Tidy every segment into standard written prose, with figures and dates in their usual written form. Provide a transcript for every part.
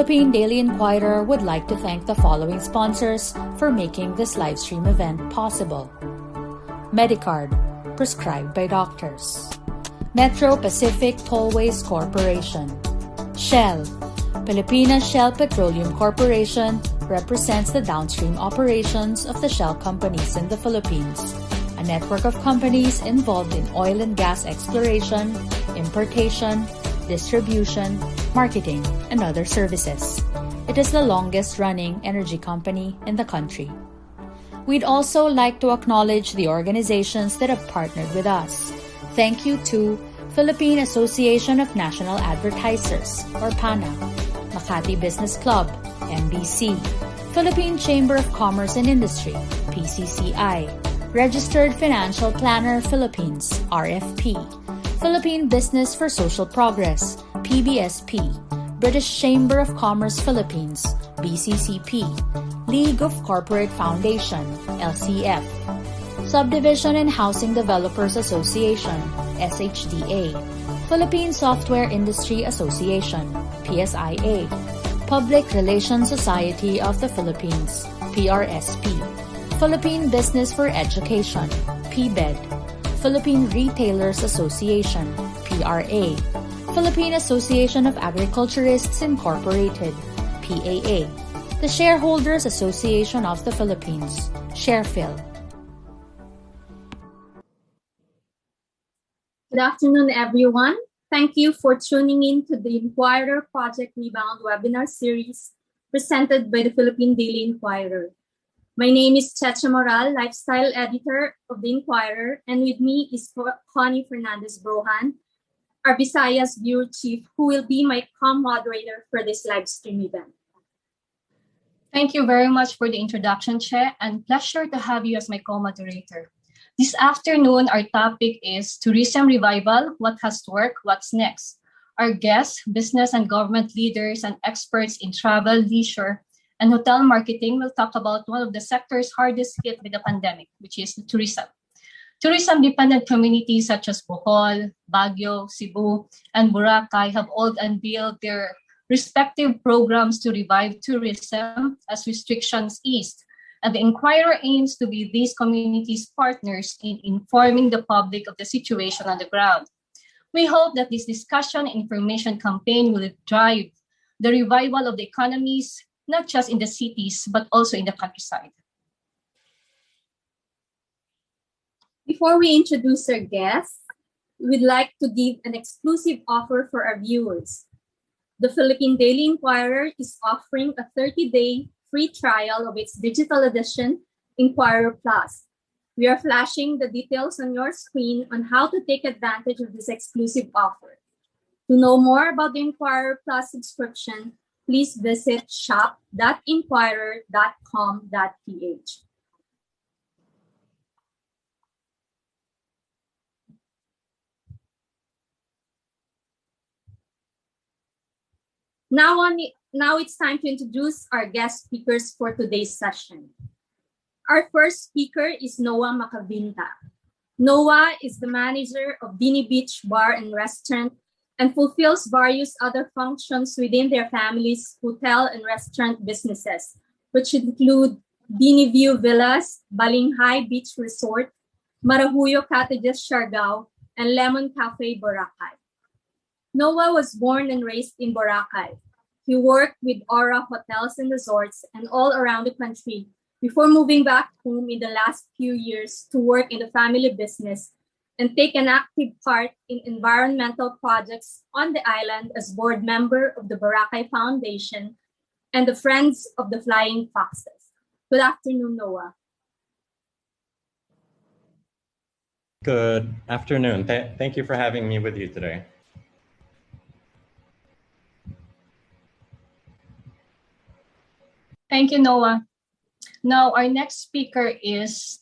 Philippine Daily Inquirer would like to thank the following sponsors for making this live stream event possible. Medicard, prescribed by doctors. Metro Pacific Tollways Corporation. Shell, Pilipinas Shell Petroleum Corporation represents the downstream operations of the Shell companies in the Philippines, a network of companies involved in oil and gas exploration, importation, distribution, marketing, and other services. It is the longest-running energy company in the country. We'd also like to acknowledge the organizations that have partnered with us. Thank you to Philippine Association of National Advertisers, or PANA, Makati Business Club, MBC, Philippine Chamber of Commerce and Industry, PCCI, Registered Financial Planner Philippines, RFP, Philippine Business for Social Progress, PBSP, British Chamber of Commerce Philippines, BCCP, League of Corporate Foundation, LCF, Subdivision and Housing Developers Association, SHDA, Philippine Software Industry Association, PSIA, Public Relations Society of the Philippines, PRSP, Philippine Business for Education, PBED, Philippine Retailers Association, PRA, Philippine Association of Agriculturists Incorporated, PAA, the Shareholders Association of the Philippines, SharePhil. Good afternoon, everyone. Thank you for tuning in to the Inquirer Project Rebound webinar series presented by the Philippine Daily Inquirer. My name is Cheche, Lifestyle Editor of the Inquirer, and with me is Connie Fernandez-Brojan, our Visayas Bureau Chief, who will be my co-moderator for this live stream event. Thank you very much for the introduction, Che, and pleasure to have you as my co-moderator. This afternoon, our topic is Tourism Revival, What Has to Work, What's Next? Our guests, business and government leaders and experts in travel, leisure, and hotel marketing will talk about one of the sectors hardest hit with the pandemic, which is tourism. Tourism-dependent communities such as Bohol, Baguio, Cebu, and Boracay have all unveiled their respective programs to revive tourism as restrictions eased. And the Inquirer aims to be these communities' partners in informing the public of the situation on the ground. We hope that this discussion and information campaign will drive the revival of the economies, not just in the cities, but also in the countryside. Before we introduce our guests, we'd like to give an exclusive offer for our viewers. The Philippine Daily Inquirer is offering a 30-day free trial of its digital edition, Inquirer Plus. We are flashing the details on your screen on how to take advantage of this exclusive offer. To know more about the Inquirer Plus subscription, please visit shop.inquirer.com.ph. Now it's time to introduce our guest speakers for today's session. Our first speaker is Noah Macavinta. Noah is the manager of Dini Beach Bar and Restaurant and fulfills various other functions within their family's hotel and restaurant businesses, which include Dini View Villas, Balinghay Beach Resort, Marahuyo Cottages, Siargao, and Lemon Cafe, Boracay. Noah was born and raised in Boracay. He worked with Aura Hotels and Resorts and all around the country before moving back home in the last few years to work in the family business and take an active part in environmental projects on the island as board member of the Boracay Foundation and the Friends of the Flying Foxes. Good afternoon, Noah. Good afternoon. Thank you for having me with you today. Thank you, Noah. Now, our next speaker is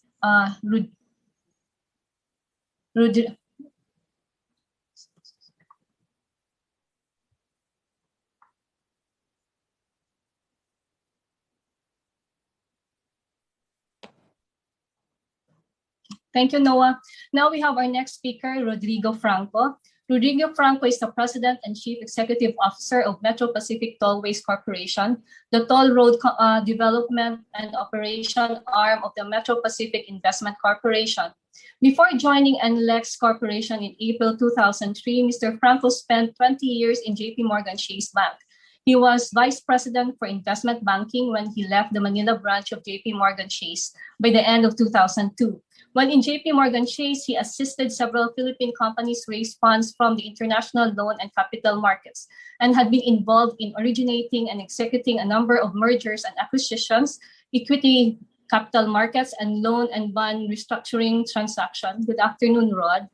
Thank you, Noah. Now we have our next speaker, Rodrigo Franco. Rodrigo Franco is the President and Chief Executive Officer of Metro Pacific Tollways Corporation, the toll road development and operation arm of the Metro Pacific Investment Corporation. Before joining NLEX Corporation in April 2003, Mr. Franco spent 20 years in JP Morgan Chase Bank. He was Vice President for Investment Banking when he left the Manila branch of JP Morgan Chase by the end of 2002. While in JP Morgan Chase, he assisted several Philippine companies raise funds from the international loan and capital markets and had been involved in originating and executing a number of mergers and acquisitions, equity capital markets, and loan and bond restructuring transactions. Good afternoon, Rod.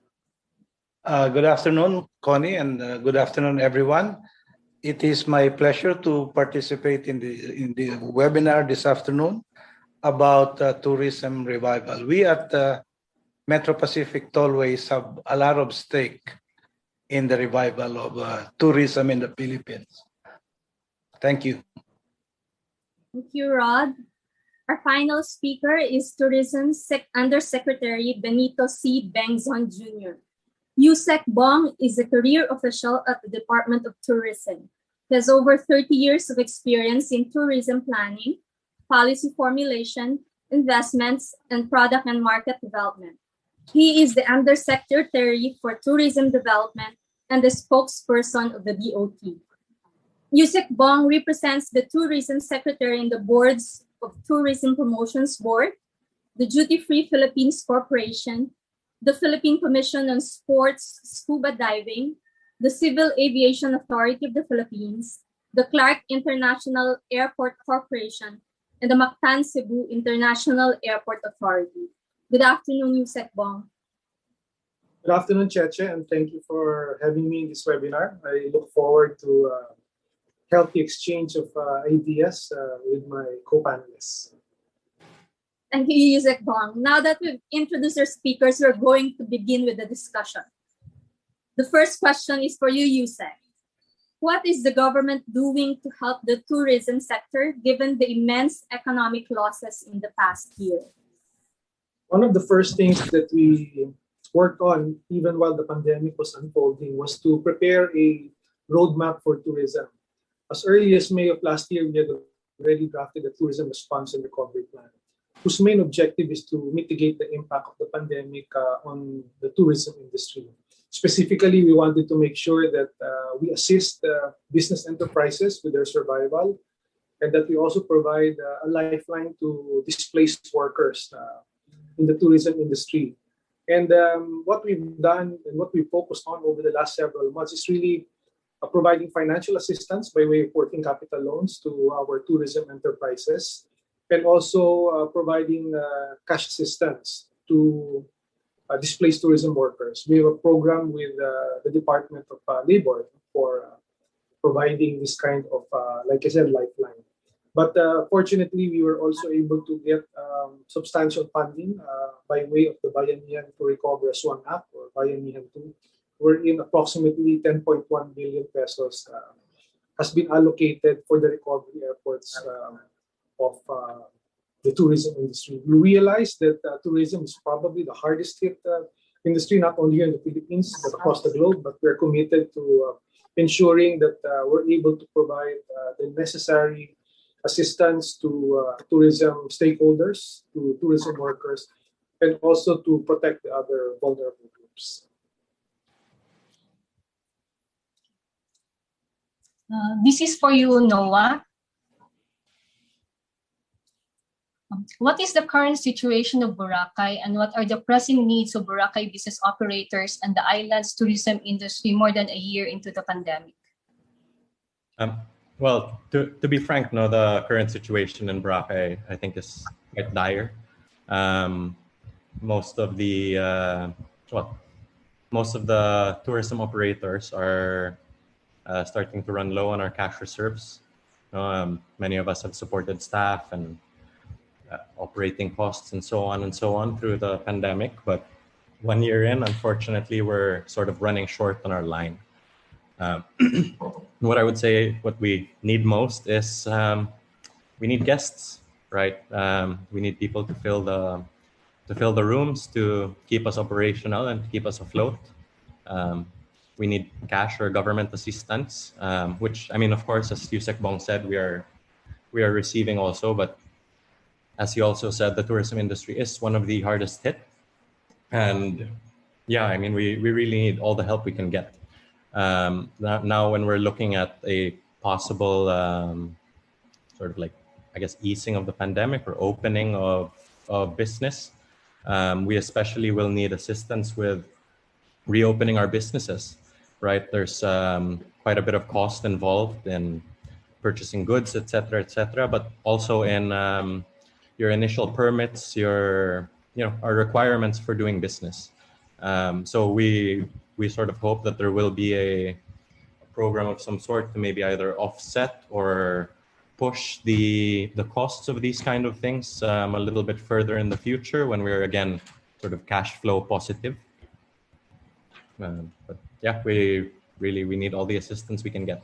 Good afternoon, Connie, and good afternoon, everyone. It is my pleasure to participate in the webinar this afternoon about tourism revival. We at Metro Pacific Tollways have a lot of stake in the revival of tourism in the Philippines. Thank you. Thank you, Rod. Our final speaker is Tourism Undersecretary Benito C. Bengzon Jr. Yusek Bong is a career official at the Department of Tourism. He has over 30 years of experience in tourism planning, policy formulation, investments, and product and market development. He is the Undersecretary for Tourism Development and the spokesperson of the DOT. Yusek Bong represents the Tourism Secretary in the boards of Tourism Promotions Board, the Duty Free Philippines Corporation, the Philippine Commission on Sports Scuba Diving, the Civil Aviation Authority of the Philippines, the Clark International Airport Corporation, and the Mactan Cebu International Airport Authority. Good afternoon, Yusek Bong. Good afternoon, Cheche, and thank you for having me in this webinar. I look forward to a healthy exchange of ideas with my co-panelists. Thank you, Yusek Bong. Now that we've introduced our speakers, we're going to begin with the discussion. The first question is for you, Yusek. What is the government doing to help the tourism sector given the immense economic losses in the past year? One of the first things that we worked on, even while the pandemic was unfolding, was to prepare a roadmap for tourism. As early as May of last year, we had already drafted a tourism response and recovery plan, whose main objective is to mitigate the impact of the pandemic on the tourism industry. Specifically, we wanted to make sure that we assist business enterprises with their survival, and that we also provide a lifeline to displaced workers in the tourism industry. And what we've done and what we focused on over the last several months is really providing financial assistance by way of working capital loans to our tourism enterprises, and also providing cash assistance to displaced tourism workers. We have a program with the Department of Labor for providing this kind of, like I said, lifeline. But fortunately, we were also able to get substantial funding by way of the Bayanihan to Recover as One Act, or Bayanihan 2, wherein approximately 10.1 billion pesos has been allocated for the recovery efforts of the tourism industry. We realized that tourism is probably the hardest hit industry, not only here in the Philippines, but across the globe. But we're committed to ensuring that we're able to provide the necessary assistance to tourism stakeholders, to tourism workers, and also to protect the other vulnerable groups. This is for you, Noah. What is the current situation of Boracay, and what are the pressing needs of Boracay business operators and the island's tourism industry more than a year into the pandemic? Well, to be frank, no, the current situation in Boracay, I think, is quite dire. Most of the tourism operators are starting to run low on our cash reserves. Many of us have supported staff and operating costs and so on through the pandemic. But 1 year in, unfortunately, we're sort of running short on our line. What I would say, what we need most is we need guests, right? We need people to fill the rooms, to keep us operational and to keep us afloat. we need cash or government assistance, which, I mean, of course, as Yusek Bong said, we are receiving also. But as he also said, the tourism industry is one of the hardest hit. And yeah, I mean, we really need all the help we can get. Now, when we're looking at a possible sort of like, I guess, easing of the pandemic or opening of business, we especially will need assistance with reopening our businesses, right? There's quite a bit of cost involved in purchasing goods, et cetera, but also in your initial permits, our requirements for doing business. So we sort of hope that there will be a program of some sort to maybe either offset or push the costs of these kind of things a little bit further in the future when we're again sort of cash flow positive. But yeah, we need all the assistance we can get.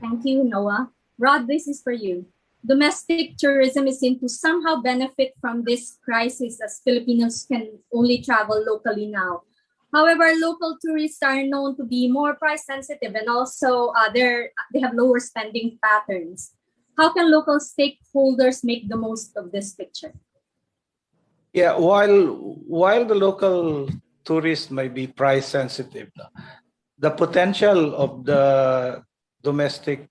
Thank you, Noah. Rod, this is for you. Domestic tourism is seen to somehow benefit from this crisis as Filipinos can only travel locally now. However, local tourists are known to be more price sensitive and also they have lower spending patterns. How can local stakeholders make the most of this picture? Yeah, while the local tourist may be price sensitive, the potential of the domestic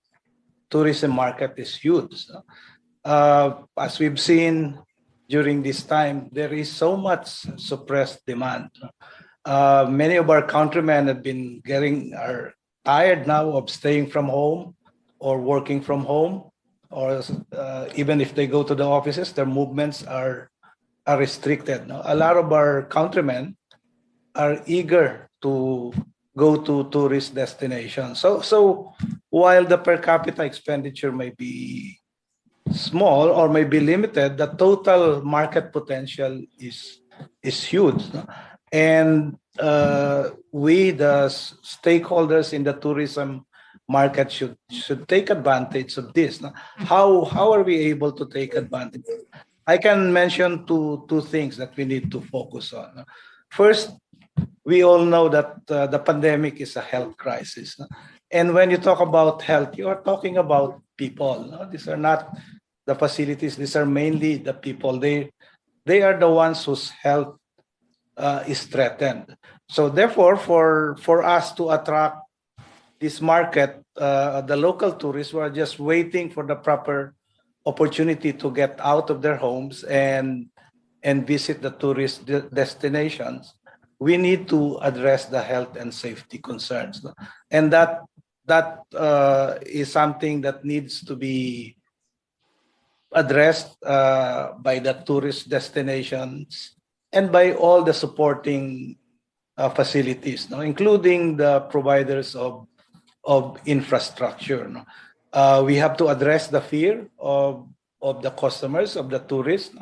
tourism market is huge. As we've seen during this time, there is so much suppressed demand. Many of our countrymen are tired now of staying from home or working from home, or even if they go to the offices, their movements are restricted. A lot of our countrymen are eager to go to tourist destinations. So while the per capita expenditure may be small or may be limited, the total market potential is huge. And we, the stakeholders in the tourism market, should take advantage of this. How are we able to take advantage? I can mention two things that we need to focus on. First, we all know that the pandemic is a health crisis. And when you talk about health, you are talking about people. These are not the facilities. These are mainly the people. They are the ones whose health is threatened. So therefore, for us to attract this market, the local tourists who are just waiting for the proper opportunity to get out of their homes and visit the tourist destinations, we need to address the health and safety concerns. And that is something that needs to be addressed by the tourist destinations and by all the supporting facilities, including the providers of infrastructure. We have to address the fear of the customers, of the tourists.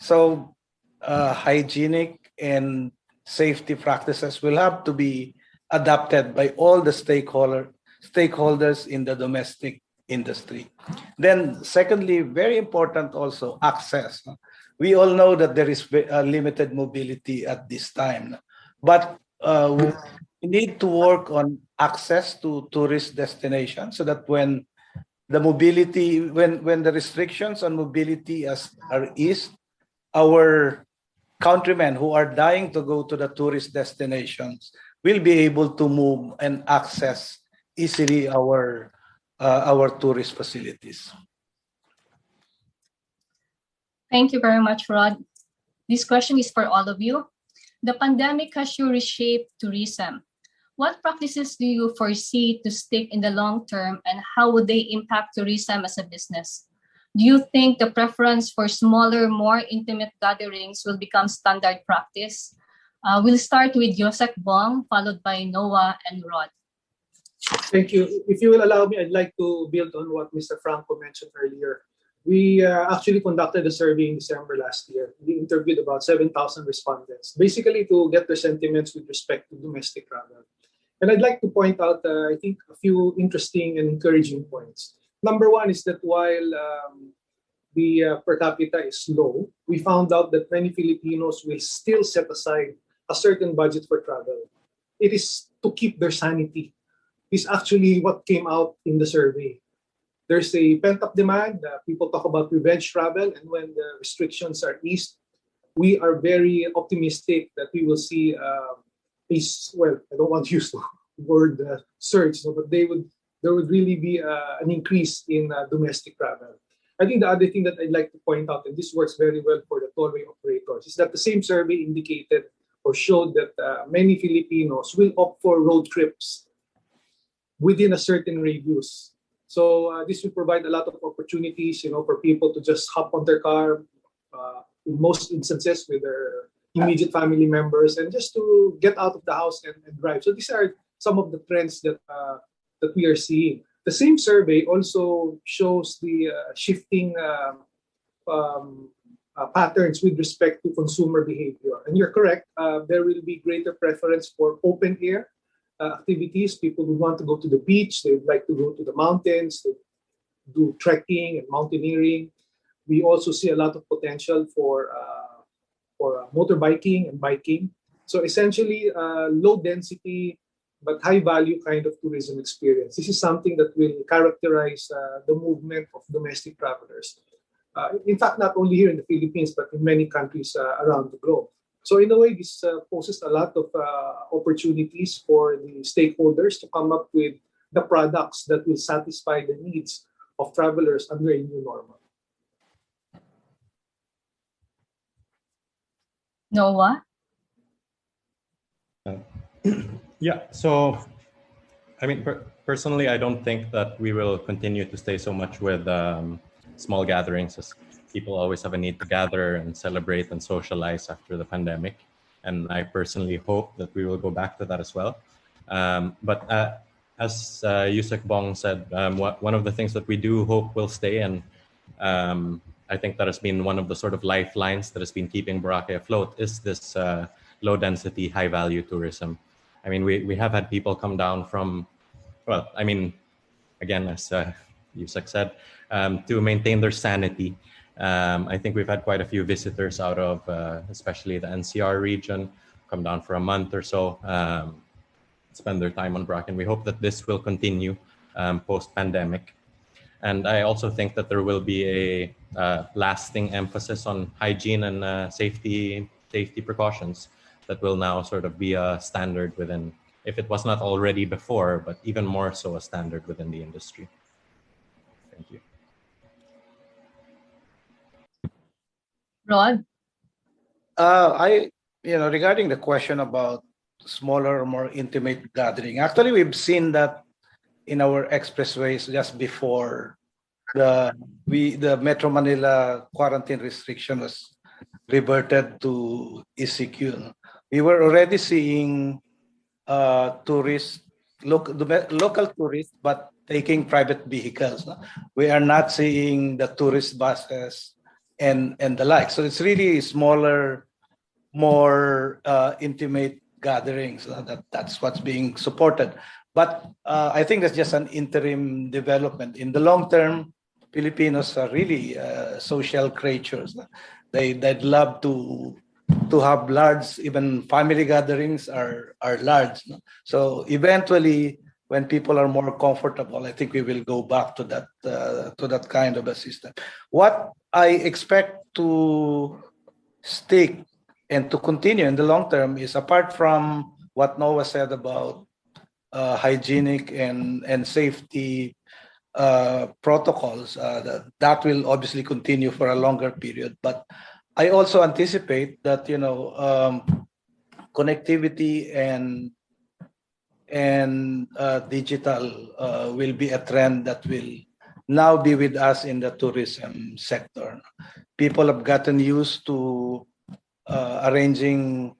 So hygienic and safety practices will have to be adopted by all the stakeholders in the domestic industry. Then secondly, very important also, access. We all know that there is limited mobility at this time, but we need to work on access to tourist destinations so that when the restrictions on mobility are eased, our countrymen who are dying to go to the tourist destinations will be able to move and access easily our tourist facilities. Thank you very much, Rod. This question is for all of you. The pandemic has reshaped tourism. What practices do you foresee to stick in the long term, and how would they impact tourism as a business? Do you think the preference for smaller, more intimate gatherings will become standard practice? We'll start with Yusek Bong, followed by Noah and Rod. Thank you. If you will allow me, I'd like to build on what Mr. Franco mentioned earlier. We actually conducted a survey in December last year. We interviewed about 7,000 respondents, basically to get their sentiments with respect to domestic travel. And I'd like to point out, I think, a few interesting and encouraging points. Number one is that while the per capita is low, we found out that many Filipinos will still set aside a certain budget for travel. It is to keep their sanity. This is actually what came out in the survey. There's a pent-up demand. People talk about revenge travel, and when the restrictions are eased, we are very optimistic that we will see well, I don't want to use the word surge, but there would really be an increase in domestic travel. I think the other thing that I'd like to point out, and this works very well for the tollway operators, is that the same survey indicated or showed that many Filipinos will opt for road trips within a certain radius. So this will provide a lot of opportunities, for people to just hop on their car, in most instances with their immediate family members, and just to get out of the house and drive. So these are some of the trends that we are seeing. The same survey also shows the shifting patterns with respect to consumer behavior. And you're correct, there will be greater preference for open air activities. People who want to go to the beach, they would like to go to the mountains, to do trekking and mountaineering. We also see a lot of potential for motorbiking and biking. So essentially, low density but high value kind of tourism experience. This is something that will characterize the movement of domestic travelers. In fact, not only here in the Philippines, but in many countries around the globe. So in a way, this poses a lot of opportunities for the stakeholders to come up with the products that will satisfy the needs of travelers under a new normal. Noah? Yeah, so I mean, personally, I don't think that we will continue to stay so much with small gatherings, as people always have a need to gather and celebrate and socialize after the pandemic. And I personally hope that we will go back to that as well. But as Yusek Bong said, one of the things that we do hope will stay, and I think that has been one of the sort of lifelines that has been keeping Boracay afloat, is this low density, high value tourism. I mean, we have had people come down from, well, I mean, again, as Yusek said, to maintain their sanity. I think we've had quite a few visitors out of, especially the NCR region, come down for a month or so, spend their time on Boracay. And we hope that this will continue post-pandemic. And I also think that there will be a lasting emphasis on hygiene and safety precautions that will now sort of be a standard within, if it was not already before, but even more so a standard within the industry. Thank you. Rod? Regarding the question about smaller or more intimate gathering, actually we've seen that in our expressways just before the Metro Manila quarantine restriction was reverted to ECQ. We were already seeing tourists, local tourists, but taking private vehicles. We are not seeing the tourist buses and the like. So it's really smaller, more intimate gatherings. That's what's being supported. But I think that's just an interim development. In the long term, Filipinos are really social creatures. They'd love to have large, even family gatherings are large. So eventually, when people are more comfortable, I think we will go back to that kind of a system. What I expect to stick and to continue in the long term is, apart from what Noah said about hygienic and safety protocols, that will obviously continue for a longer period. But I also anticipate that connectivity and digital will be a trend that will now be with us in the tourism sector. People have gotten used to arranging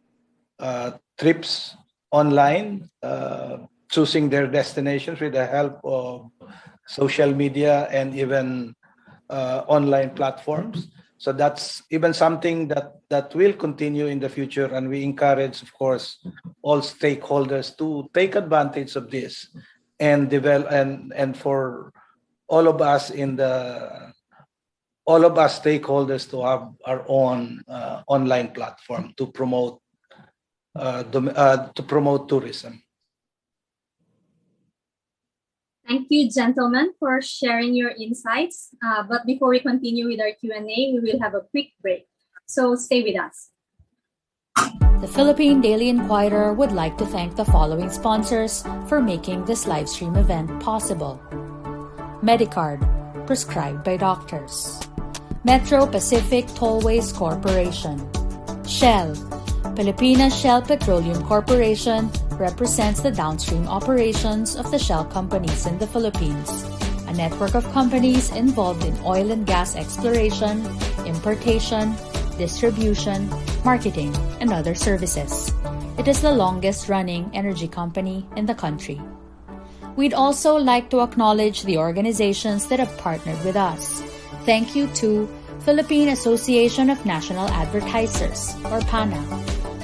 trips online, choosing their destinations with the help of social media and even online platforms. So that's even something that will continue in the future, and we encourage, of course, all stakeholders to take advantage of this and develop, and for all of us stakeholders to have our own online platform to promote to promote tourism. Thank you, gentlemen, for sharing your insights. But before we continue with our Q&A, we will have a quick break. So stay with us. The Philippine Daily Inquirer would like to thank the following sponsors for making this live stream event possible. Medicard, prescribed by doctors. Metro Pacific Tollways Corporation. Shell, Pilipinas Shell Petroleum Corporation represents the downstream operations of the Shell companies in the Philippines, a network of companies involved in oil and gas exploration, importation, distribution, marketing, and other services. It is the longest-running energy company in the country. We'd also like to acknowledge the organizations that have partnered with us. Thank you to Philippine Association of National Advertisers, or PANA,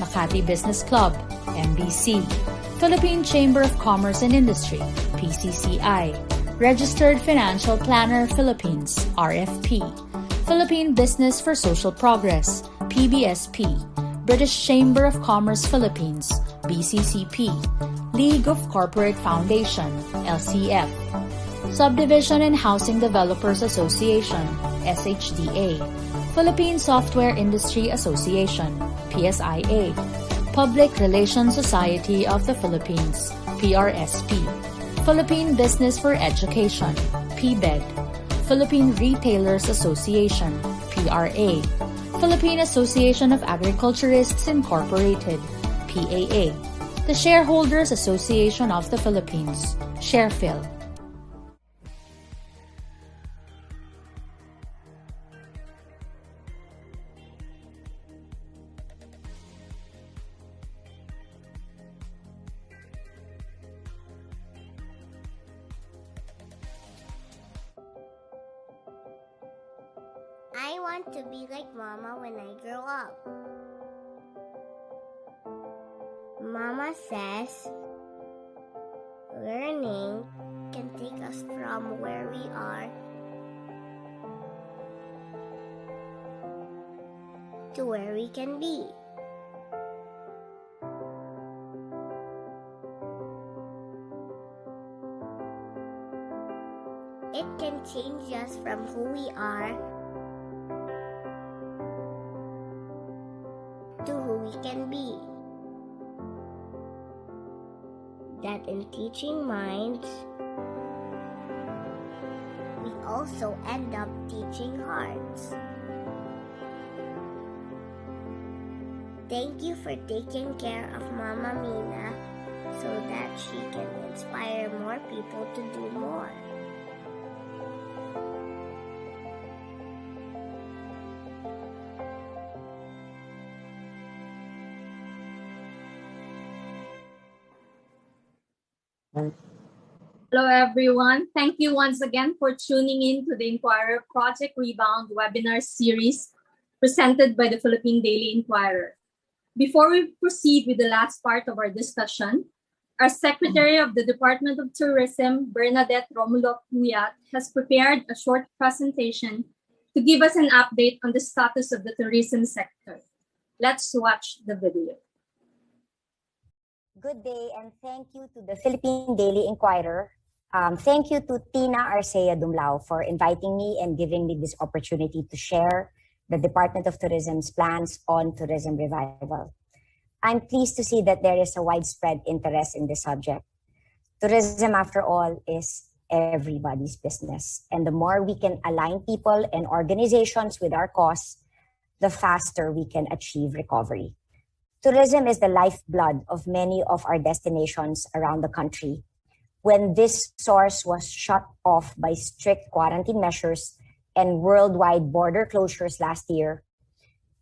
Makati Business Club, MBC, Philippine Chamber of Commerce and Industry, PCCI, Registered Financial Planner Philippines, RFP, Philippine Business for Social Progress, PBSP, British Chamber of Commerce Philippines, BCCP, League of Corporate Foundation, LCF, Subdivision and Housing Developers Association, SHDA, Philippine Software Industry Association, PSIA, Public Relations Society of the Philippines, PRSP, Philippine Business for Education, PBED, Philippine Retailers Association, PRA, Philippine Association of Agriculturists Incorporated, PAA, the Shareholders Association of the Philippines, SharePhil. I want to be like Mama when I grow up. Mama says learning can take us from where we are to where we can be. It can change us from who we are to who we can be. That in teaching minds, we also end up teaching hearts. Thank you for taking care of Mama Mina so that she can inspire more people to do more. Hello, everyone. Thank you once again for tuning in to the Inquirer Project Rebound webinar series presented by the Philippine Daily Inquirer. Before we proceed with the last part of our discussion, our Secretary of the Department of Tourism, Bernadette Romulo Puyat, has prepared a short presentation to give us an update on the status of the tourism sector. Let's watch the video. Good day and thank you to the Philippine Daily Inquirer. Thank you to Tina Arcea Dumlao for inviting me and giving me this opportunity to share the Department of Tourism's plans on tourism revival. I'm pleased to see that there is a widespread interest in this subject. Tourism, after all, is everybody's business. And the more we can align people and organizations with our cause, the faster we can achieve recovery. Tourism is the lifeblood of many of our destinations around the country. When this source was shut off by strict quarantine measures and worldwide border closures last year,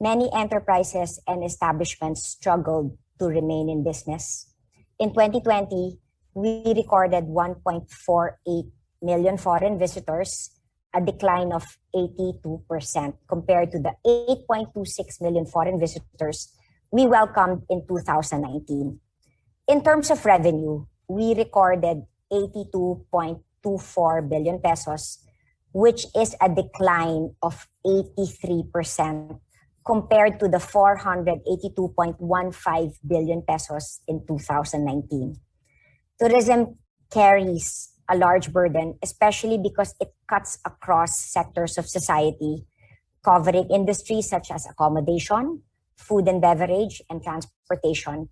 many enterprises and establishments struggled to remain in business. In 2020, we recorded 1.48 million foreign visitors, a decline of 82% compared to the 8.26 million foreign visitors we welcomed in 2019. In terms of revenue, we recorded 82.24 billion pesos, which is a decline of 83% compared to the 482.15 billion pesos in 2019. Tourism carries a large burden, especially because it cuts across sectors of society, covering industries such as accommodation, food and beverage, and transportation.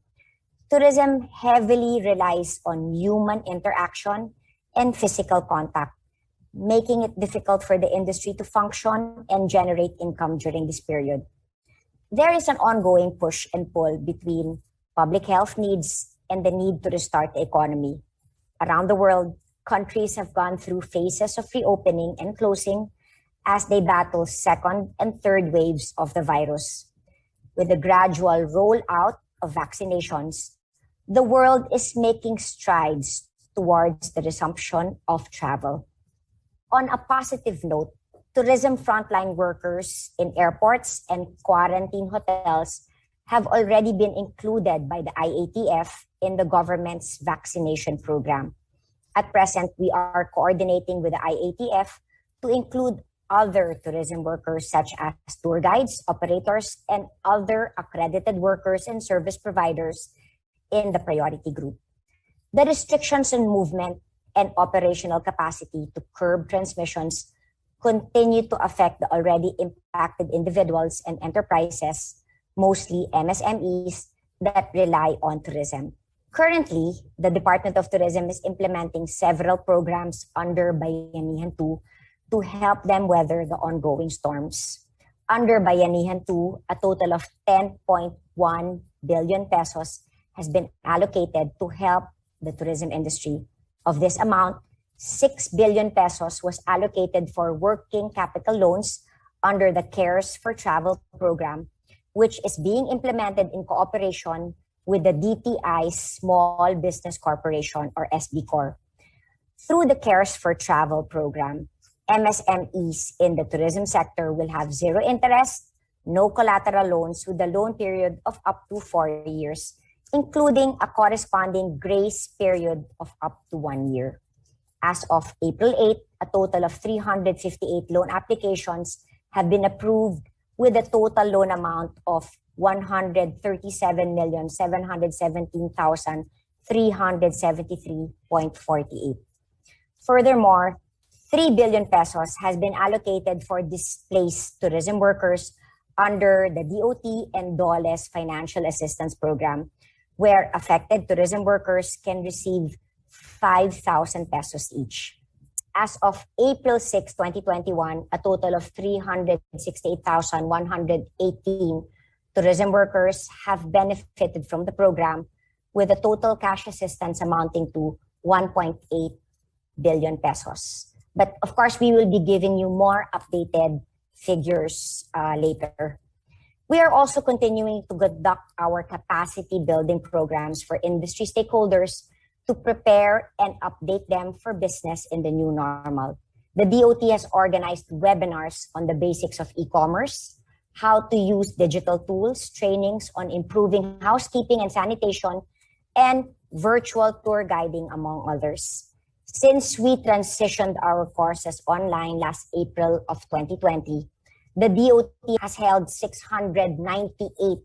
Tourism heavily relies on human interaction and physical contact, making it difficult for the industry to function and generate income during this period. There is an ongoing push and pull between public health needs and the need to restart the economy. Around the world, countries have gone through phases of reopening and closing as they battle second and third waves of the virus. With the gradual rollout of vaccinations, the world is making strides towards the resumption of travel. On a positive note, tourism frontline workers in airports and quarantine hotels have already been included by the IATF in the government's vaccination program. At present, we are coordinating with the IATF to include other tourism workers such as tour guides, operators, and other accredited workers and service providers in the priority group. The restrictions on movement and operational capacity to curb transmissions continue to affect the already impacted individuals and enterprises, mostly MSMEs, that rely on tourism. Currently, the Department of Tourism is implementing several programs under Bayanihan 2 to help them weather the ongoing storms. Under Bayanihan 2, a total of 10.1 billion pesos has been allocated to help the tourism industry. Of this amount, 6 billion pesos was allocated for working capital loans under the CARES for Travel program, which is being implemented in cooperation with the DTI Small Business Corporation or SBCOR. Through the CARES for Travel program, MSMEs in the tourism sector will have zero interest, no collateral loans with a loan period of up to 4 years, including a corresponding grace period of up to 1 year. As of April 8, a total of 358 loan applications have been approved with a total loan amount of 137,717,373.48. Furthermore, 3 billion pesos has been allocated for displaced tourism workers under the DOT and DOLE's Financial Assistance Program, where affected tourism workers can receive 5,000 pesos each. As of April 6, 2021, a total of 368,118 tourism workers have benefited from the program, with a total cash assistance amounting to 1.8 billion pesos. But of course, we will be giving you more updated figures later. We are also continuing to conduct our capacity building programs for industry stakeholders to prepare and update them for business in the new normal. The DOT has organized webinars on the basics of e-commerce, how to use digital tools, trainings on improving housekeeping and sanitation, and virtual tour guiding, among others. Since we transitioned our courses online last April of 2020, the DOT has held 698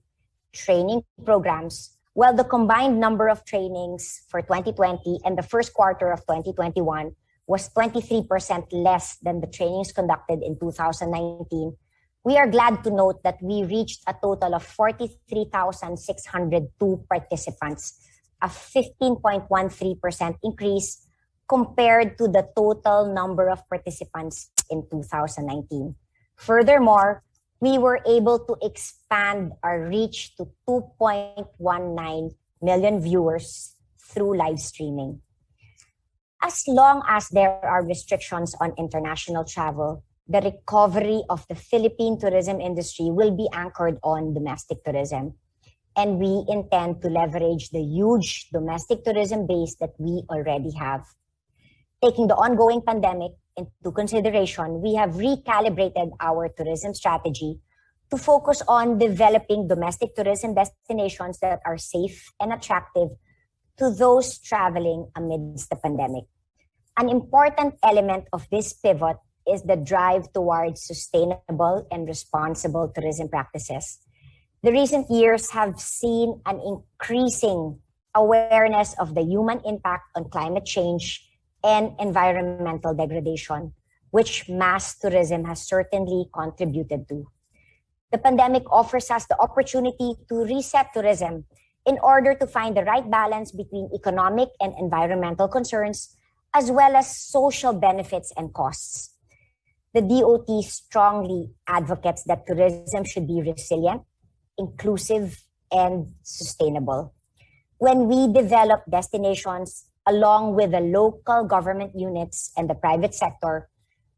training programs, while the combined number of trainings for 2020 and the first quarter of 2021 was 23% less than the trainings conducted in 2019. We are glad to note that we reached a total of 43,602 participants, a 15.13% increase compared to the total number of participants in 2019. Furthermore, we were able to expand our reach to 2.19 million viewers through live streaming. As long as there are restrictions on international travel, the recovery of the Philippine tourism industry will be anchored on domestic tourism. And we intend to leverage the huge domestic tourism base that we already have. Taking the ongoing pandemic into consideration, we have recalibrated our tourism strategy to focus on developing domestic tourism destinations that are safe and attractive to those traveling amidst the pandemic. An important element of this pivot is the drive towards sustainable and responsible tourism practices. The recent years have seen an increasing awareness of the human impact on climate change and environmental degradation, which mass tourism has certainly contributed to. The pandemic offers us the opportunity to reset tourism in order to find the right balance between economic and environmental concerns, as well as social benefits and costs. The DOT strongly advocates that tourism should be resilient, inclusive, and sustainable. When we develop destinations along with the local government units and the private sector,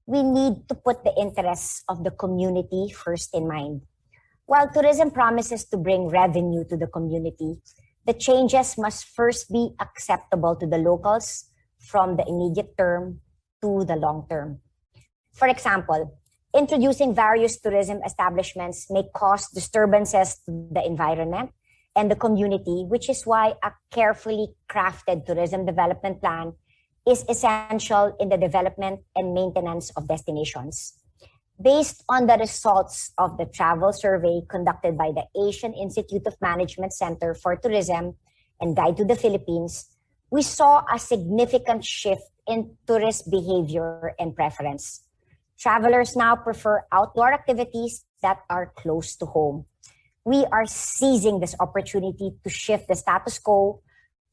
we need to put the interests of the community first in mind. While tourism promises to bring revenue to the community, the changes must first be acceptable to the locals from the immediate term to the long term. For example, introducing various tourism establishments may cause disturbances to the environment and the community, which is why a carefully crafted tourism development plan is essential in the development and maintenance of destinations. Based on the results of the travel survey conducted by the Asian Institute of Management Center for Tourism and Guide to the Philippines, we saw a significant shift in tourist behavior and preference. Travelers now prefer outdoor activities that are close to home. We are seizing this opportunity to shift the status quo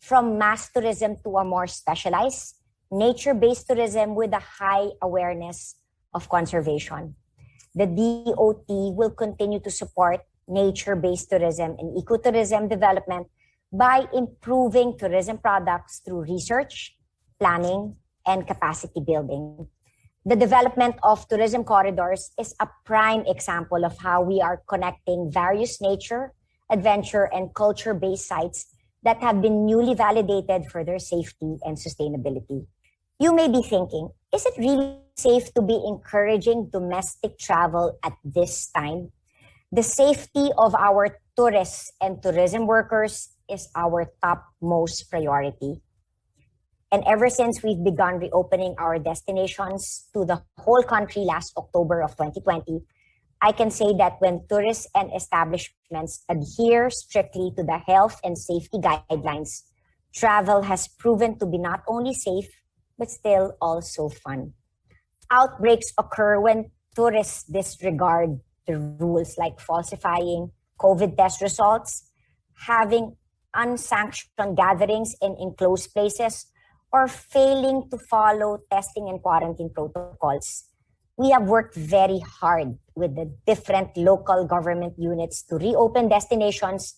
from mass tourism to a more specialized, nature-based tourism with a high awareness of conservation. The DOT will continue to support nature-based tourism and ecotourism development by improving tourism products through research, planning, and capacity building. The development of tourism corridors is a prime example of how we are connecting various nature, adventure, and culture-based sites that have been newly validated for their safety and sustainability. You may be thinking, is it really safe to be encouraging domestic travel at this time? The safety of our tourists and tourism workers is our topmost priority. And ever since we've begun reopening our destinations to the whole country last October of 2020, I can say that when tourists and establishments adhere strictly to the health and safety guidelines, travel has proven to be not only safe, but still also fun. Outbreaks occur when tourists disregard the rules, like falsifying COVID test results, having unsanctioned gatherings in enclosed places, or failing to follow testing and quarantine protocols. We have worked very hard with the different local government units to reopen destinations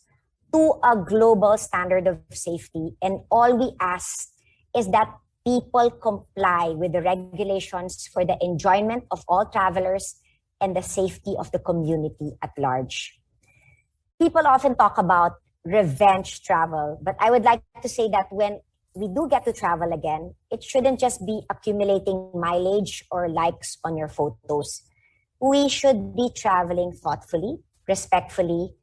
to a global standard of safety. And all we ask is that people comply with the regulations for the enjoyment of all travelers and the safety of the community at large. People often talk about revenge travel, but I would like to say that when we do get to travel again, it shouldn't just be accumulating mileage or likes on your photos. We should be traveling thoughtfully, respectfully,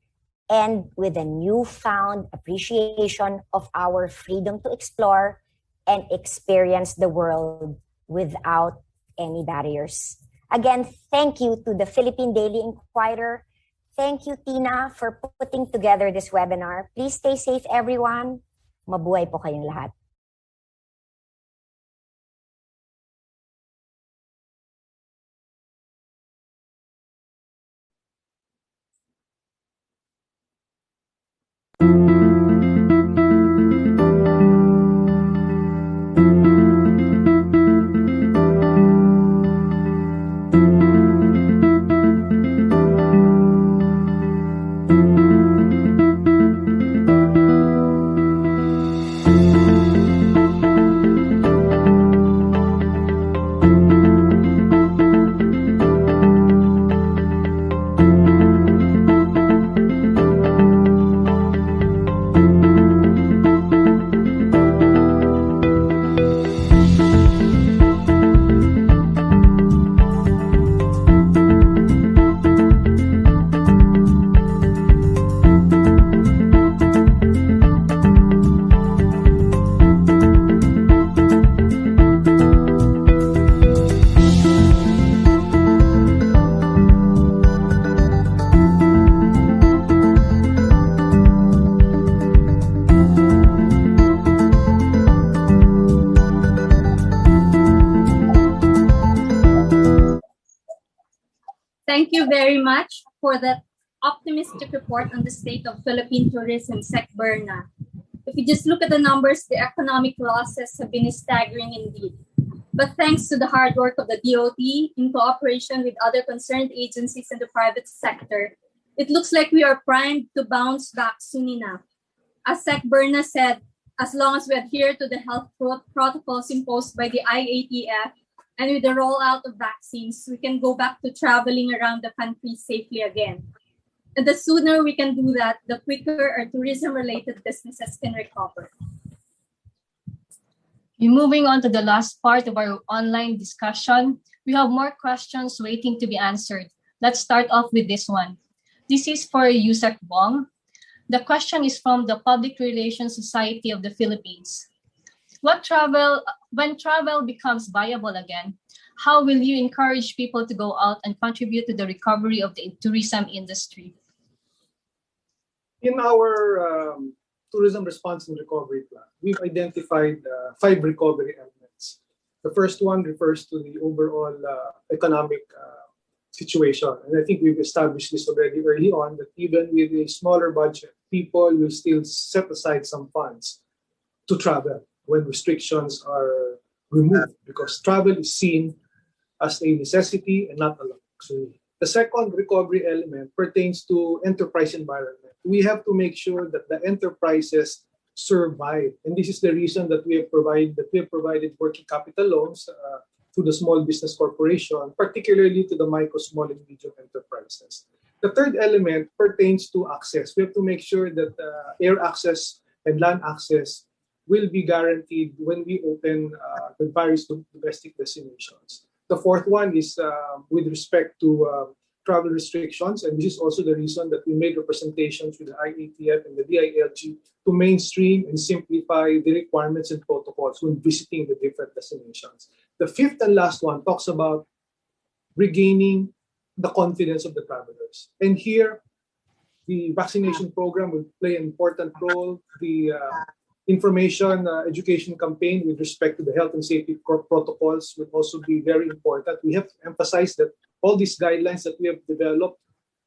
and with a newfound appreciation of our freedom to explore and experience the world without any barriers. Again, thank you to the Philippine Daily Inquirer. Thank you, Tina, for putting together this webinar. Please stay safe, everyone. Mabuhay po kayong lahat. Thank you very much for that optimistic report on the state of Philippine tourism, Sec Berna. If you just look at the numbers, the economic losses have been staggering indeed. But thanks to the hard work of the DOT in cooperation with other concerned agencies in the private sector, it looks like we are primed to bounce back soon enough. As Sec Berna said, as long as we adhere to the health protocols imposed by the IATF and with the rollout of vaccines, we can go back to traveling around the country safely again. And the sooner we can do that, the quicker our tourism-related businesses can recover. Moving on to the last part of our online discussion, we have more questions waiting to be answered. Let's start off with this one. This is for Yusek Bong. The question is from the Public Relations Society of the Philippines. When travel becomes viable again, how will you encourage people to go out and contribute to the recovery of the tourism industry? In our tourism response and recovery plan, we've identified 5 recovery elements. The first one refers to the overall economic situation. And I think we've established this already early on, that even with a smaller budget, people will still set aside some funds to travel when restrictions are removed, because travel is seen as a necessity and not a luxury. The second recovery element pertains to enterprise environment. We have to make sure that the enterprises survive, and this is the reason that we have provided working capital loans to the Small Business Corporation, particularly to the micro, small, and medium enterprises. The third element pertains to access. We have to make sure that air access and land access will be guaranteed when we open the various domestic destinations. The fourth one is with respect to travel restrictions, and this is also the reason that we made representations with the IATF and the DILG to mainstream and simplify the requirements and protocols when visiting the different destinations. The fifth and last one talks about regaining the confidence of the travelers. And here, the vaccination program will play an important role. The information education campaign with respect to the health and safety protocols will also be very important. We have to emphasize that all these guidelines that we have developed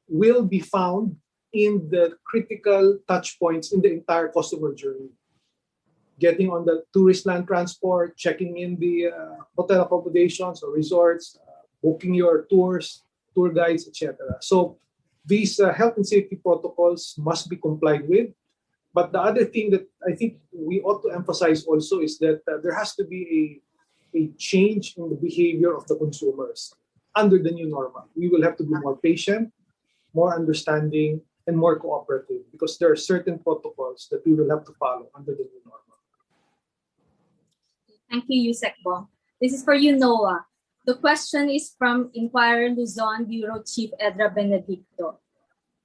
will be found in the critical touch points in the entire customer journey. Getting on the tourist land transport, checking in the hotel accommodations or resorts, booking your tours, tour guides, etc. So these health and safety protocols must be complied with. But the other thing that I think we ought to emphasize also is that there has to be a change in the behavior of the consumers under the new normal. We will have to be more patient, more understanding, and more cooperative, because there are certain protocols that we will have to follow under the new normal. Thank you, Yusek Bong. This is for you, Noah. The question is from Inquirer Luzon Bureau Chief Edra Benedicto.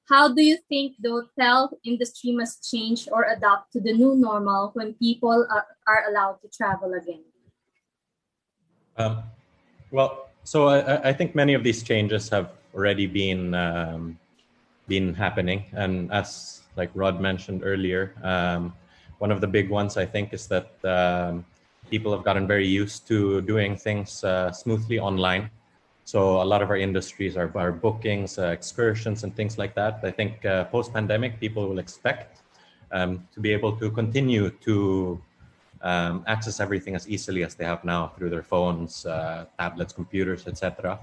How do you think the hotel industry must change or adapt to the new normal when people are allowed to travel again? So I think many of these changes have already been happening, and as like Rod mentioned earlier, one of the big ones I think is that people have gotten very used to doing things smoothly online. So a lot of our industries are bookings, excursions, and things like that. I think post-pandemic, people will expect to be able to continue to access everything as easily as they have now through their phones, tablets, computers, etc.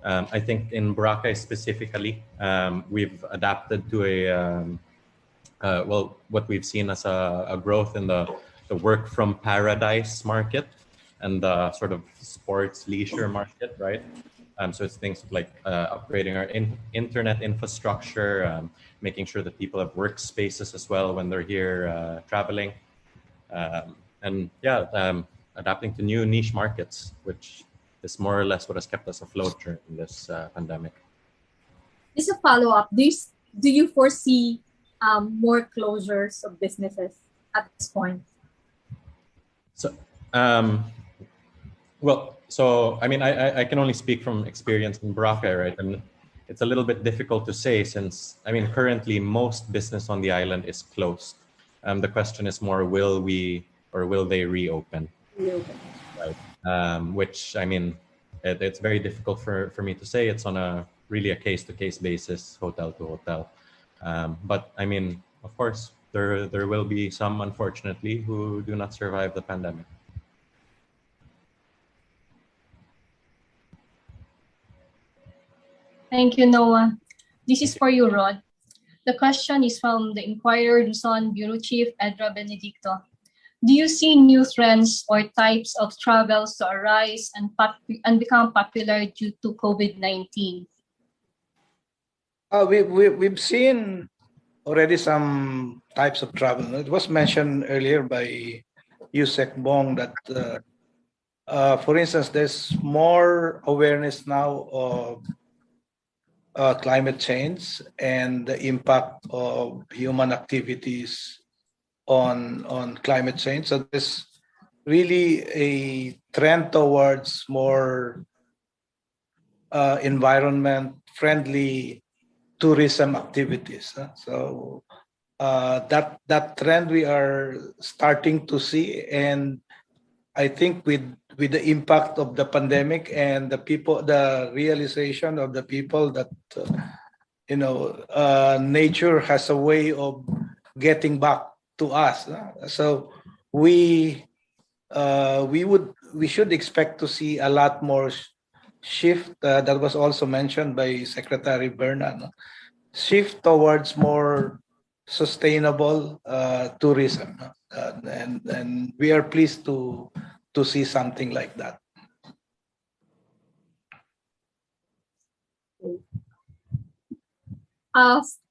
I think in Boracay specifically, we've adapted to what we've seen as a growth in the work from paradise market and the sort of sports leisure market, right? So it's things like upgrading our internet infrastructure, making sure that people have workspaces as well when they're here traveling. Adapting to new niche markets, which is more or less what has kept us afloat during this pandemic. Just a follow-up. Do you foresee more closures of businesses at this point? So, I mean, I can only speak from experience in Boracay, right? And it's a little bit difficult to say since, I mean, currently most business on the island is closed. The question is more, will they reopen? Right. Which, I mean, it's very difficult for me to say. It's on a really a case-to-case basis, hotel to hotel. But I mean, of course, there will be some, unfortunately, who do not survive the pandemic. Thank you, Noah. This is for you, Rod. The question is from the Inquirer Luzon Bureau Chief, Edra Benedicto. Do you see new trends or types of travels to arise and become popular due to COVID-19? We've seen already some types of travel. It was mentioned earlier by Yusek Bong that, for instance, there's more awareness now of climate change and the impact of human activities on climate change. So there's really a trend towards more environment-friendly tourism activities. So that trend we are starting to see, and I think with the impact of the pandemic and the realization of the people that nature has a way of getting back to us. So we should expect to see a lot more shift. That was also mentioned by Secretary Bernard. Shift towards more sustainable tourism, and we are pleased to see something like that.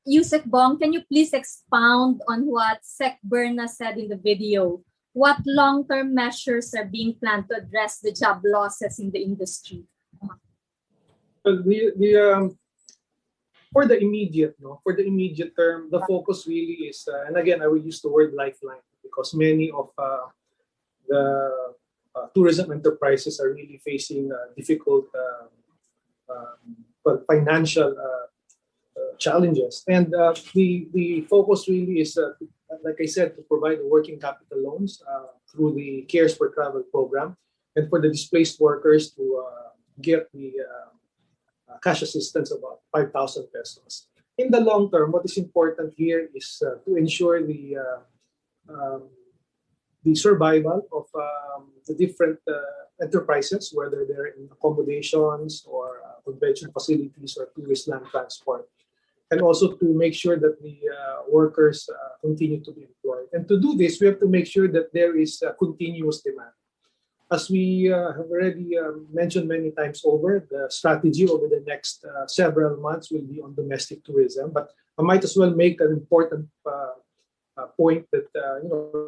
Yusek Bong, can you please expound on what Sec Berna said in the video? What long-term measures are being planned to address the job losses in the industry? For the immediate term, the focus really is, and again, I will use the word lifeline because many of the tourism enterprises are really facing difficult financial challenges. And the focus really is, like I said, to provide working capital loans through the Cares for Travel program, and for the displaced workers to get the cash assistance about 5,000 pesos. In the long term, what is important here is to ensure the survival of the different enterprises, whether they're in accommodations or convention facilities or tourist land transport, and also to make sure that the workers continue to be employed. And to do this, we have to make sure that there is continuous demand. As we have already mentioned many times over, the strategy over the next several months will be on domestic tourism. But I might as well make an important point that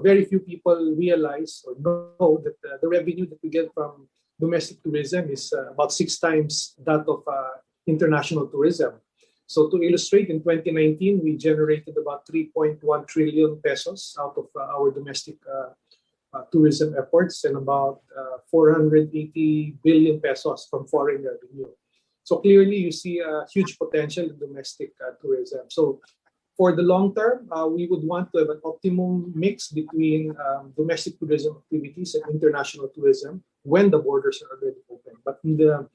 very few people realize or know that the revenue that we get from domestic tourism is about 6 times that of international tourism. So to illustrate, in 2019, we generated about 3.1 trillion pesos out of our domestic tourism efforts, and about 480 billion pesos from foreign revenue. So clearly, you see a huge potential in domestic tourism. So for the long term, we would want to have an optimum mix between domestic tourism activities and international tourism when the borders are already open. But in the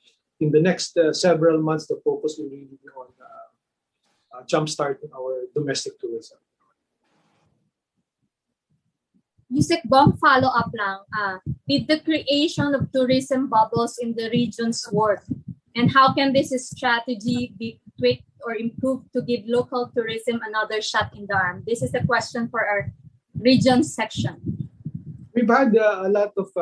next several months, the focus will really be on jumpstarting our domestic tourism. Yusek Bong, follow-up lang. Did the creation of tourism bubbles in the regions work? And how can this strategy be tweaked or improved to give local tourism another shot in the arm? This is a question for our region section. We've had a lot of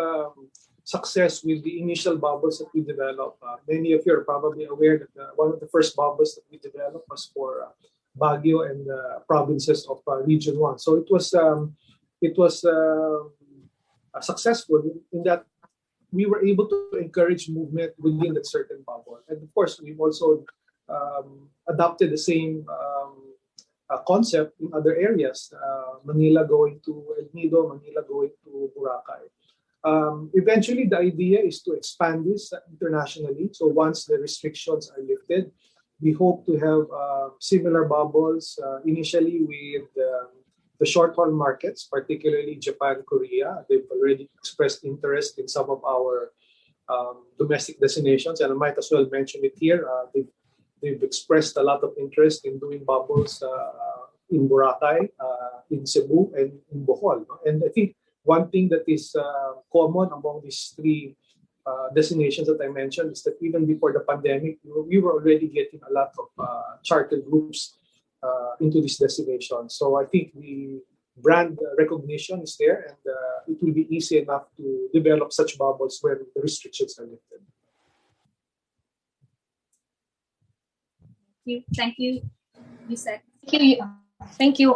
success with the initial bubbles that we developed. Many of you are probably aware that one of the first bubbles that we developed was for Baguio and provinces of Region 1. So it was successful in that we were able to encourage movement within that certain bubble. And of course, we've also adopted the same concept in other areas, Manila going to El Nido, Manila going to Boracay. Eventually, the idea is to expand this internationally. So once the restrictions are lifted, we hope to have similar bubbles initially with the short-haul markets, particularly Japan, Korea. They've already expressed interest in some of our domestic destinations, and I might as well mention it here. They've they've expressed a lot of interest in doing bubbles in Boracay, in Cebu, and in Bohol. No? And I think one thing that is common among these three destinations that I mentioned is that even before the pandemic, we were already getting a lot of charter groups into this destination. So I think the brand recognition is there, and it will be easy enough to develop such bubbles when the restrictions are lifted. Thank you, Yusek. Thank you.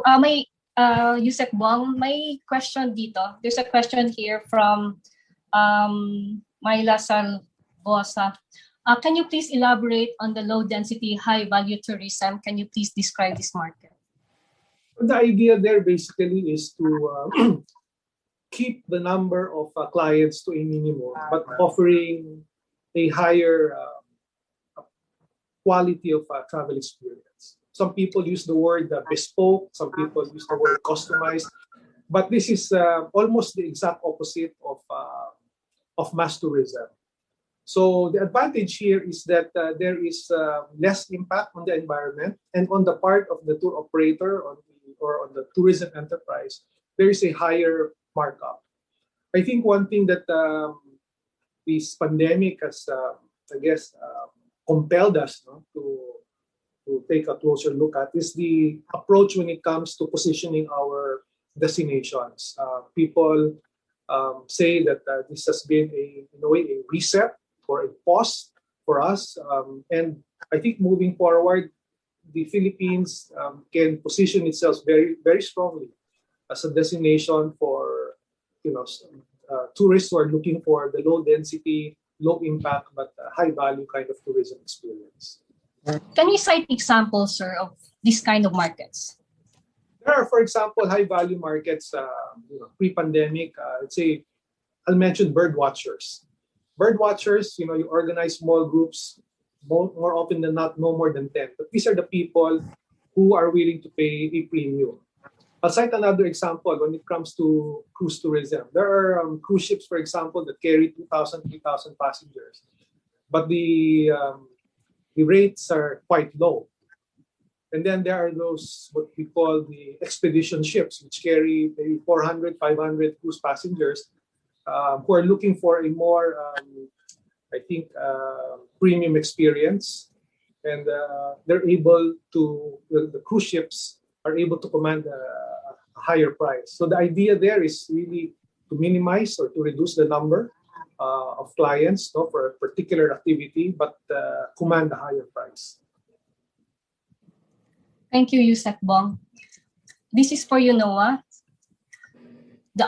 Yusek Bong, may question dito. There's a question here from Myla Salvosa. Can you please elaborate on the low-density, high-value tourism? Can you please describe this market? The idea there basically is to keep the number of clients to a minimum, but offering a higher quality of travel experience. Some people use the word bespoke, some people use the word customized, but this is almost the exact opposite of mass tourism. So the advantage here is that there is less impact on the environment, and on the part of the tour operator or on the tourism enterprise, there is a higher markup. I think one thing that this pandemic has, compelled us to take a closer look at is the approach when it comes to positioning our destinations. People say that this has been in a way a reset or a pause for us, and I think moving forward, the Philippines can position itself very, very strongly as a destination for tourists who are looking for the low density, low impact, but high value kind of tourism experience. Can you cite examples, sir, of this kind of markets? There are, for example, high value markets. Pre-pandemic, let's say, I'll mention bird watchers. Bird watchers, you organize small groups. More often than not, no more than 10. But these are the people who are willing to pay a premium. I'll cite another example when it comes to cruise tourism. There are cruise ships, for example, that carry 2,000, 3,000 passengers. But the rates are quite low. And then there are those, what we call the expedition ships, which carry maybe 400, 500 cruise passengers who are looking for a more premium experience, and they're able to, the cruise ships are able to command a higher price. So the idea there is really to minimize or to reduce the number of clients for a particular activity, but command a higher price. Thank you, Yusek Bong. This is for you, Noah. The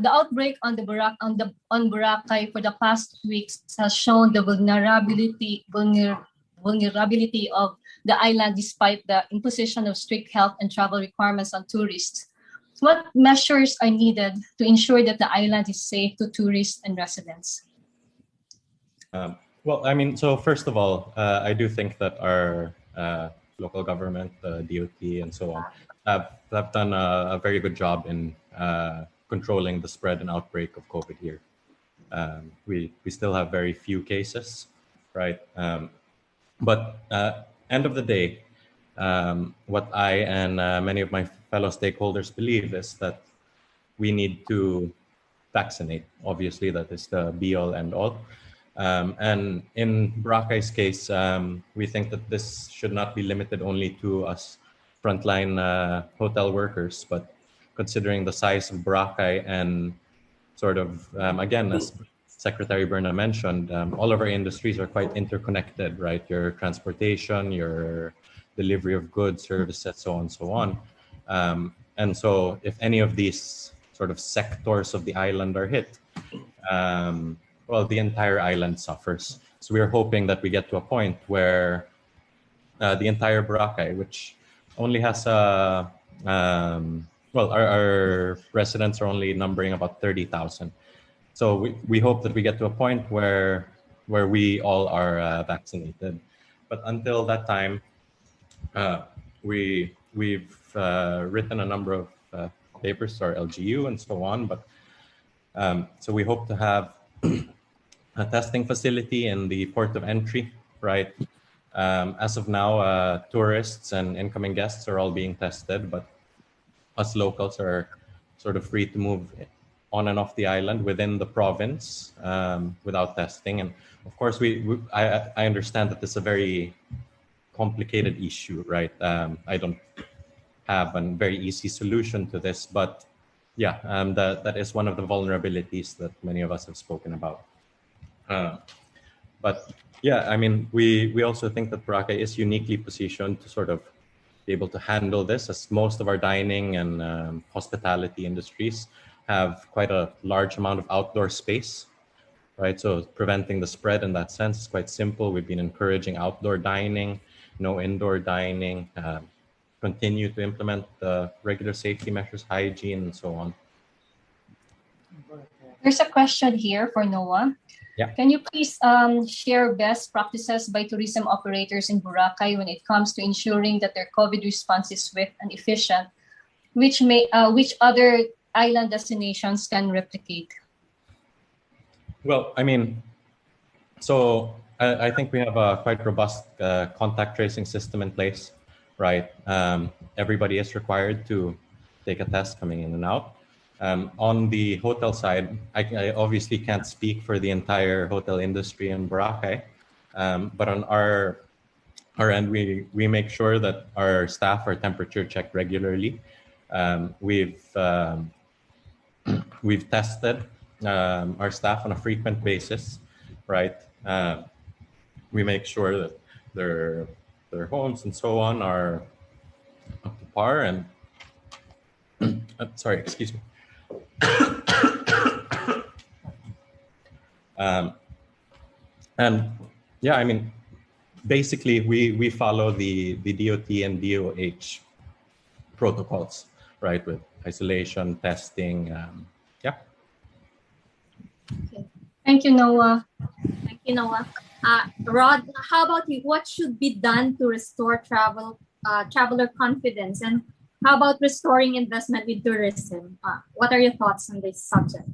outbreak on Boracay for the past weeks has shown the vulnerability of the island despite the imposition of strict health and travel requirements on tourists. What measures are needed to ensure that the island is safe to tourists and residents? So first of all, I do think that our local government, DOT, and so on, have done a very good job in controlling the spread and outbreak of COVID here. We still have very few cases, right? But end of the day, what I and many of my fellow stakeholders believe is that we need to vaccinate. Obviously, that is the be-all, end-all. And in Boracay's case, we think that this should not be limited only to us frontline hotel workers, but considering the size of Boracay and sort of, again, as Secretary Berna mentioned, all of our industries are quite interconnected, right? Your transportation, your delivery of goods, services, so on and so on. And so if any of these sort of sectors of the island are hit, the entire island suffers. So we're hoping that we get to a point where the entire Boracay, which only has our residents are only numbering about 30,000. So we hope that we get to a point where we all are vaccinated. But until that time, we've written a number of papers to our LGU and so on. But so we hope to have a testing facility in the port of entry, right? As of now, tourists and incoming guests are all being tested, but us locals are sort of free to move on and off the island within the province without testing. And of course, I understand that this is a very complicated issue, right? I don't have a very easy solution to this, but yeah, that is one of the vulnerabilities that many of us have spoken about. But yeah, I mean, we also think that Boracay is uniquely positioned to sort of be able to handle this, as most of our dining and hospitality industries have quite a large amount of outdoor space, right? So preventing the spread in that sense is quite simple. We've been encouraging outdoor dining, no indoor dining, continue to implement the regular safety measures, hygiene, and so on. There's a question here for Noah. Yeah. Can you please share best practices by tourism operators in Boracay when it comes to ensuring that their COVID response is swift and efficient, which other island destinations can replicate? Well, I mean, so I think we have a quite robust contact tracing system in place, right? Everybody is required to take a test coming in and out. On the hotel side, I obviously can't speak for the entire hotel industry in Boracay, but on our end, we make sure that our staff are temperature checked regularly. We've tested our staff on a frequent basis, right? We make sure that their homes and so on are up to par. And sorry, excuse me. And yeah, I mean, basically we follow the DOT and DOH protocols, right? With isolation, testing, yeah. Okay. Thank you, Noah. Thank you, Noah. Rod, how about you? What should be done to restore traveler confidence, and how about restoring investment in tourism? What are your thoughts on this subject?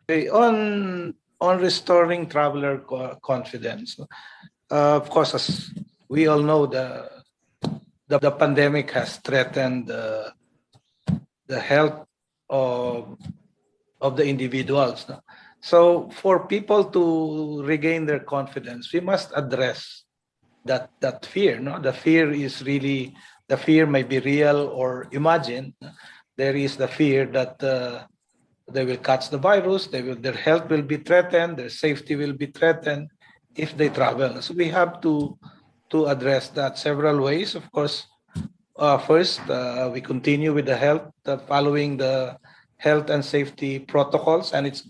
Okay, on restoring traveler confidence, of course, as we all know, the pandemic has threatened the health of the individuals. So for people to regain their confidence, we must address that fear. No, the fear is really, the fear may be real or imagined. There is the fear that they will catch the virus, their health will be threatened, their safety will be threatened if they travel. So we have to address that several ways. Of course, first, we continue with following the health and safety protocols, and it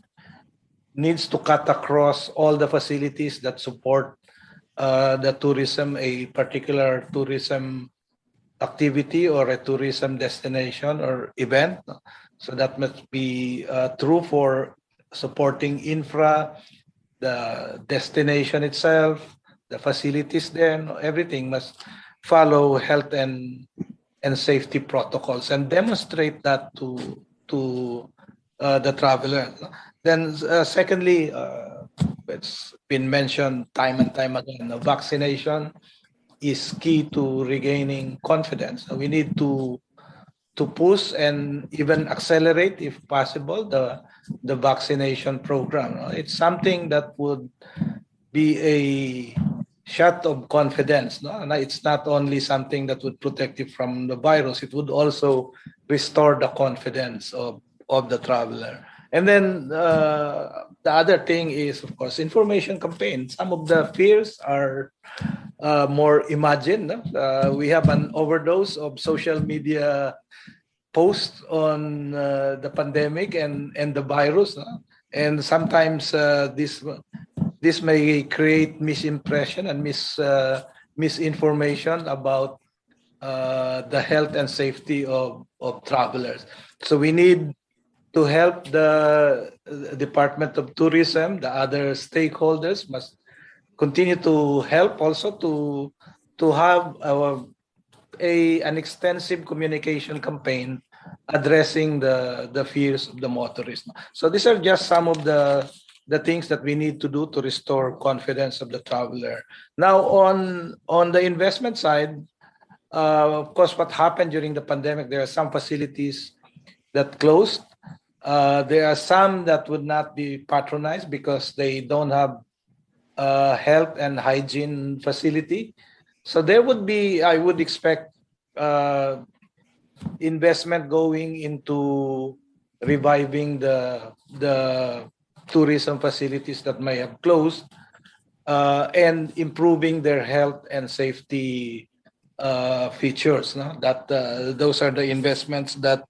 needs to cut across all the facilities that support the tourism, a particular tourism activity or a tourism destination or event. So that must be true for supporting infra, the destination itself, the facilities there. Everything must follow health and safety protocols and demonstrate that to the traveler. Then secondly, it's been mentioned time and time again, vaccination is key to regaining confidence. We need to push and even accelerate, if possible, the vaccination program. It's something that would be a shot of confidence. No? And it's not only something that would protect you from the virus, it would also restore the confidence of the traveler. And then the other thing is, of course, information campaign. Some of the fears are more imagined. We have an overdose of social media posts on the pandemic and the virus. And sometimes this may create misimpression and misinformation about the health and safety of travelers. So we need to help the Department of Tourism, the other stakeholders must continue to help also to have an extensive communication campaign addressing the fears of the motorists. So these are just some of the the things that we need to do to restore confidence of the traveler. Now, on the investment side, of course, what happened during the pandemic, there are some facilities that closed. There are some that would not be patronized because they don't have health and hygiene facility. So there would be, I would expect, investment going into reviving the tourism facilities that may have closed, and improving their health and safety features. No? That those are the investments that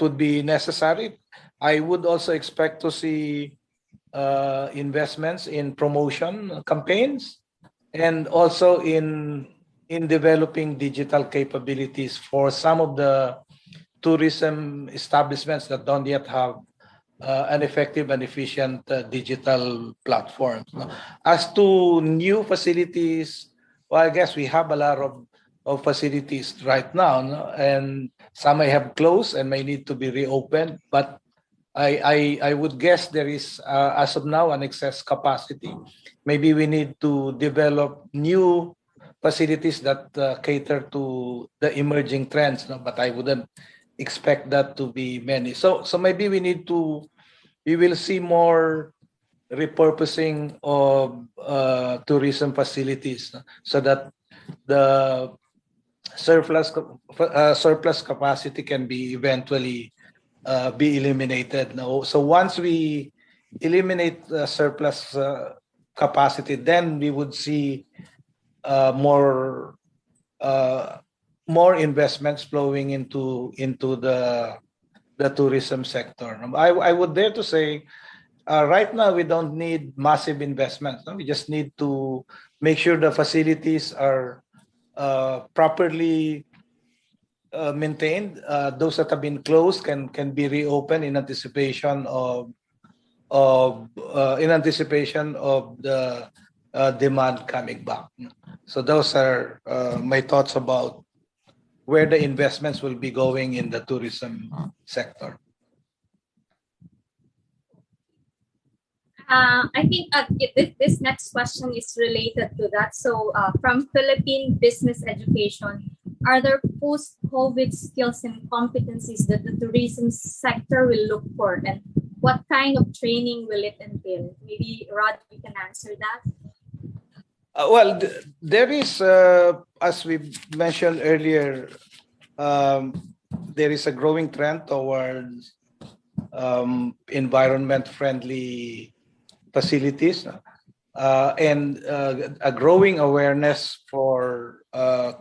would be necessary. I would also expect to see investments in promotion campaigns, and also in developing digital capabilities for some of the tourism establishments that don't yet have an effective and efficient digital platform. As to new facilities, well, I guess we have a lot of facilities right now, no? And some may have closed and may need to be reopened, but I would guess there is, as of now, an excess capacity. Maybe we need to develop new facilities that cater to the emerging trends, no? But I wouldn't expect that to be many. So maybe we will see more repurposing of tourism facilities, no? So that the surplus capacity can be eventually be eliminated. No? So once we eliminate the surplus capacity, then we would see more investments flowing into the tourism sector. I would dare to say, right now we don't need massive investments. No? We just need to make sure the facilities are properly maintained. Those that have been closed can be reopened in anticipation of the demand coming back. So those are my thoughts about where the investments will be going in the tourism sector. I think this next question is related to that. So from Philippine Business Education, are there post-COVID skills and competencies that the tourism sector will look for? And what kind of training will it entail? Maybe Rod, you can answer that. Well, there is, as we mentioned earlier, there is a growing trend towards environment-friendly facilities, and a growing awareness for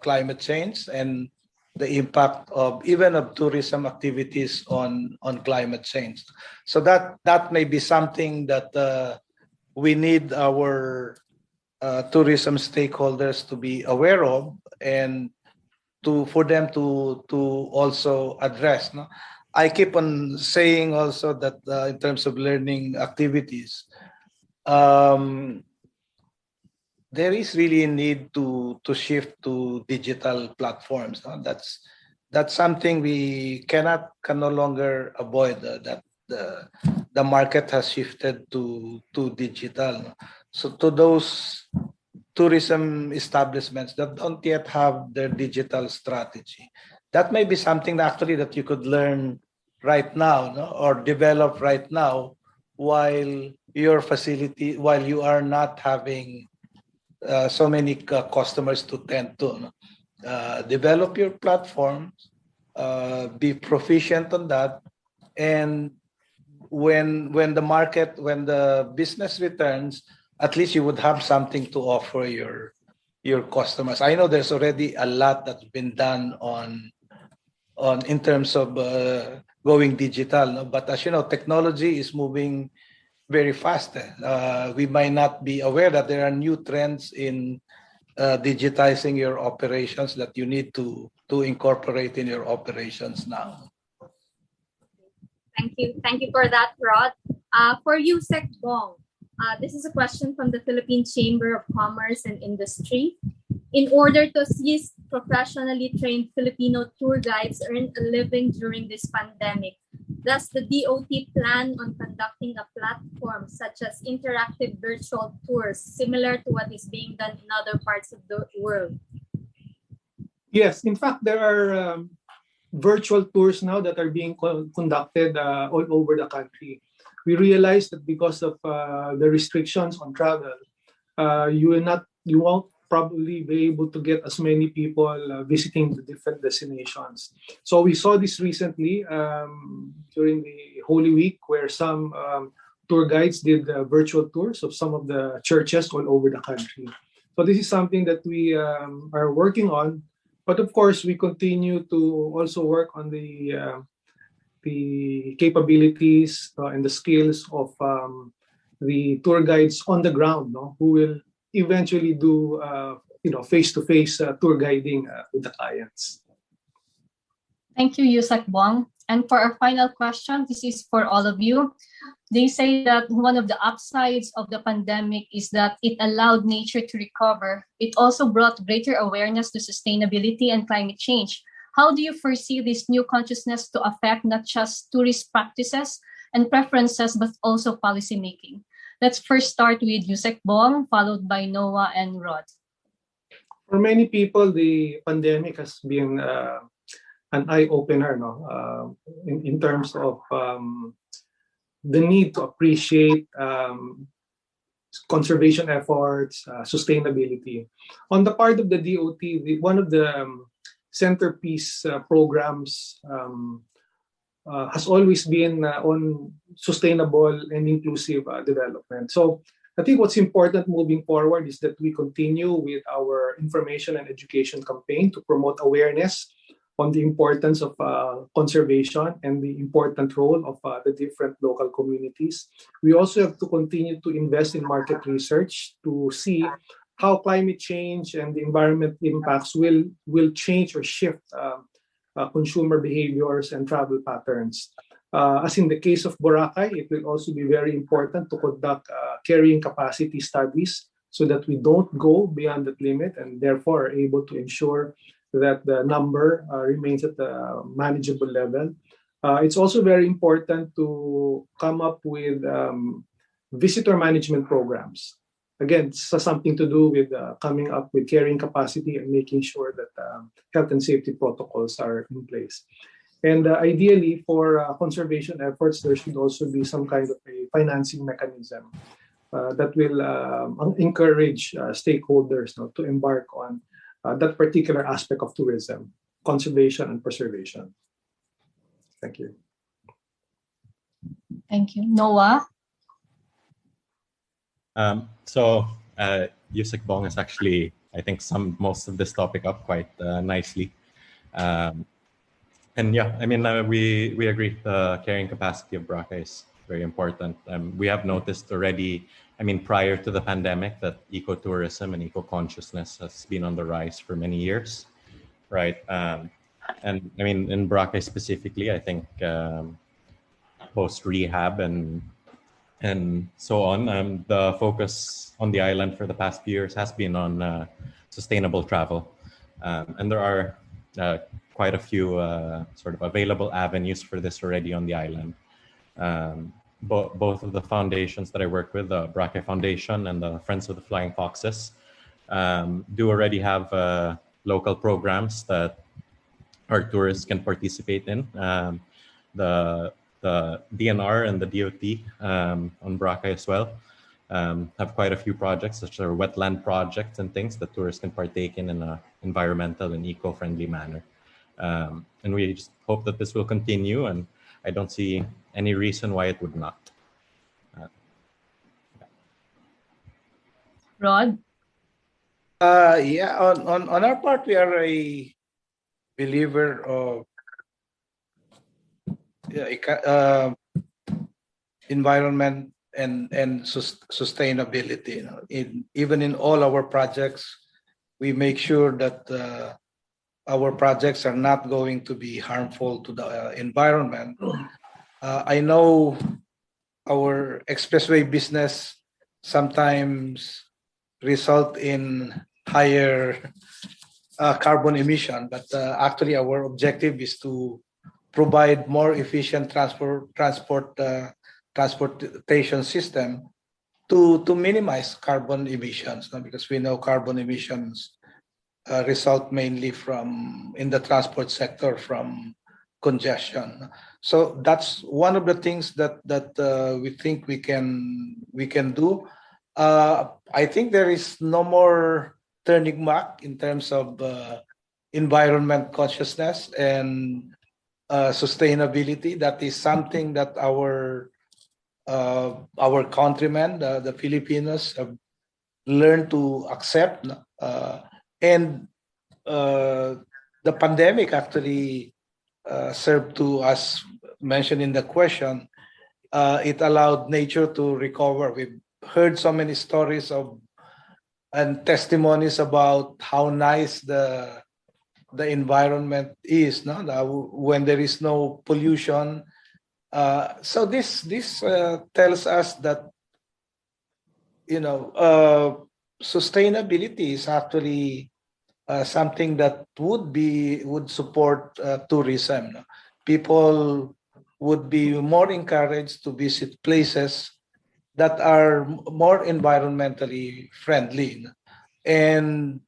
climate change and the impact of tourism activities on climate change. So that may be something that we need our tourism stakeholders to be aware of, and for them to also address. No? I keep on saying also that in terms of learning activities, there is really a need to shift to digital platforms. That's something we can no longer avoid. That the market has shifted to digital. So to those tourism establishments that don't yet have their digital strategy, that may be something actually that you could learn right now, no? Or develop right now while you are not having so many customers to tend to. No? Develop your platforms, be proficient on that, and when the business returns, at least you would have something to offer your customers. I know there's already a lot that's been done on in terms of going digital, no? But as you know, technology is moving very fast. We might not be aware that there are new trends in digitizing your operations that you need to incorporate in your operations now. Thank you for that, Rod. For you, Sec Bong, this is a question from the Philippine Chamber of Commerce and Industry. In order to assist professionally trained Filipino tour guides earn a living during this pandemic, Does the DOT plan on conducting a platform such as interactive virtual tours similar to what is being done in other parts of the world? Yes, in fact, there are virtual tours now that are being conducted all over the country. We realized that because of the restrictions on travel, you won't probably be able to get as many people visiting the different destinations. So we saw this recently during the Holy Week, where some tour guides did virtual tours of some of the churches all over the country. So this is something that we are working on. But of course, we continue to also work on the capabilities and the skills of the tour guides on the ground, who will eventually do face-to-face tour guiding with the clients. Thank you, Yusek Bong. And for our final question, this is for all of you. They say that one of the upsides of the pandemic is that it allowed nature to recover. It also brought greater awareness to sustainability and climate change. How do you foresee this new consciousness to affect not just tourist practices and preferences, but also policymaking? Let's first start with Yusek Bong, followed by Noah and Rod. For many people, the pandemic has been an eye-opener, in terms of the need to appreciate conservation efforts, sustainability. On the part of the DOT, one of the centerpiece programs has always been on sustainable and inclusive development. So I think what's important moving forward is that we continue with our information and education campaign to promote awareness on the importance of conservation and the important role of the different local communities. We also have to continue to invest in market research to see how climate change and the environment impacts will change or shift consumer behaviors and travel patterns. As in the case of Boracay, it will also be very important to conduct carrying capacity studies so that we don't go beyond that limit and therefore are able to ensure that the number remains at a manageable level. It's also very important to come up with visitor management programs. Again, it's something to do with coming up with carrying capacity and making sure that health and safety protocols are in place. And ideally, for conservation efforts, there should also be some kind of a financing mechanism that will encourage stakeholders to embark on that particular aspect of tourism, conservation and preservation. Thank you. Thank you. Noah? Yusek Bong has actually, I think, summed most of this topic up quite nicely. And yeah, I mean, we agree the carrying capacity of Boracay is very important. We have noticed already, I mean, prior to the pandemic, that ecotourism and eco-consciousness has been on the rise for many years, right? And I mean, in Boracay specifically, I think post-rehab and so on, the focus on the island for the past few years has been on sustainable travel. And there are quite a few sort of available avenues for this already on the island. Both of the foundations that I work with, the Boracay Foundation and the Friends of the Flying Foxes, do already have local programs that our tourists can participate in. The DNR and the DOT on Boracay as well have quite a few projects, such as wetland projects and things that tourists can partake in an environmental and eco-friendly manner. And we just hope that this will continue, and I don't see any reason why it would not. Rod? Yeah, on our part, we are a believer of environment and sustainability. Even in all our projects, we make sure that our projects are not going to be harmful to the environment. I know our expressway business sometimes result in higher carbon emission, but actually our objective is to provide more efficient transportation system to minimize carbon emissions, no? Because we know carbon emissions result mainly from in the transport sector from congestion. So that's one of the things that we think we can do. I think there is no more turning back in terms of environment consciousness and sustainability. That is something that our countrymen, the Filipinos, have learned to accept. And the pandemic actually served to, as mentioned in the question, it allowed nature to recover. We've heard so many stories of and testimonies about how nice the environment is, no? When there is no pollution. So this tells us that, you know, sustainability is actually something that would support tourism. No? People would be more encouraged to visit places that are more environmentally friendly, no? and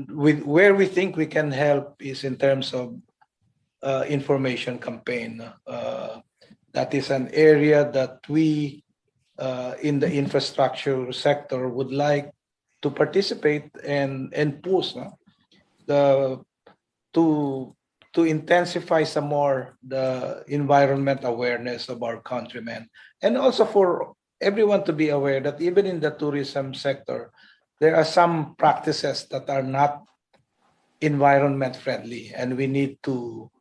with where we think we can help is in terms of information campaign. That is an area that we in the infrastructure sector would like to participate and push, no? To intensify some more the environment awareness of our countrymen, and also for everyone to be aware that even in the tourism sector, there are some practices that are not environment friendly, and we need to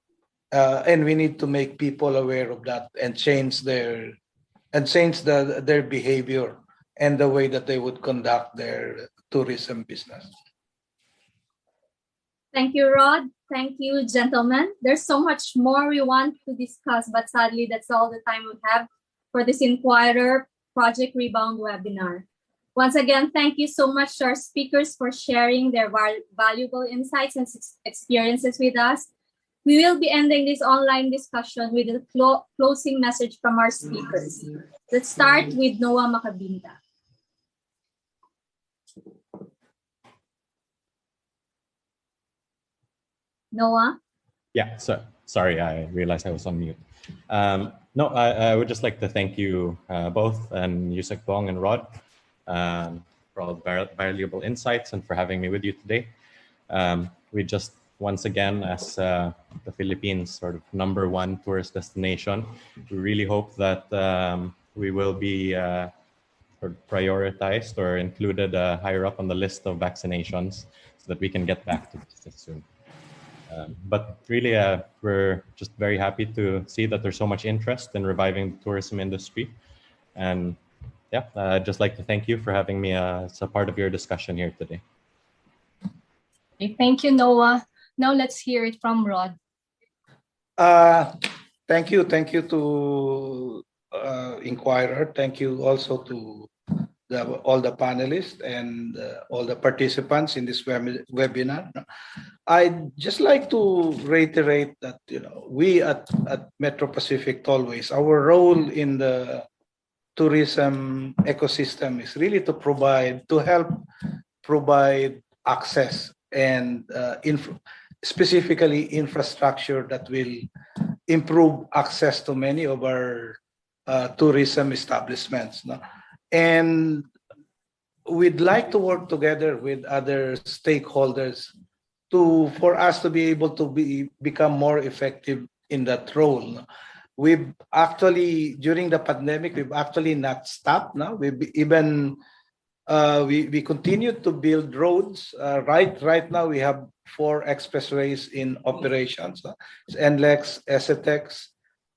make people aware of that and change their behavior and the way that they would conduct their tourism business. Thank you, Rod. Thank you, gentlemen. There's so much more we want to discuss, but sadly, that's all the time we have for this Inquirer Project Rebound webinar. Once again, thank you so much to our speakers for sharing their valuable insights and experiences with us. We will be ending this online discussion with a closing message from our speakers. Let's start with Noah Macabinta. Noah? Yeah, so sorry, I realized I was on mute. No, I would just like to thank you both, and Yusek Bong and Rod, for all the valuable insights and for having me with you today. We just, once again, as the Philippines' sort of #1 tourist destination, we really hope that we will be sort of prioritized or included higher up on the list of vaccinations so that we can get back to business soon. But really, we're just very happy to see that there's so much interest in reviving the tourism industry. And yeah, I'd just like to thank you for having me as a part of your discussion here today. Okay, thank you, Noah. Now let's hear it from Rod. Thank you to Inquirer. Thank you also to all the panelists and all the participants in this webinar. I'd just like to reiterate that, you know, we at Metro Pacific Tollways, our role in the tourism ecosystem is really to help provide access and specifically infrastructure that will improve access to many of our tourism establishments. No? And we'd like to work together with other stakeholders for us to be able to become more effective in that role. We've actually, during the pandemic, we've actually not stopped. No? We've even we continue to build roads. Right now, we have 4 expressways in operations. It's NLEX, SETEX,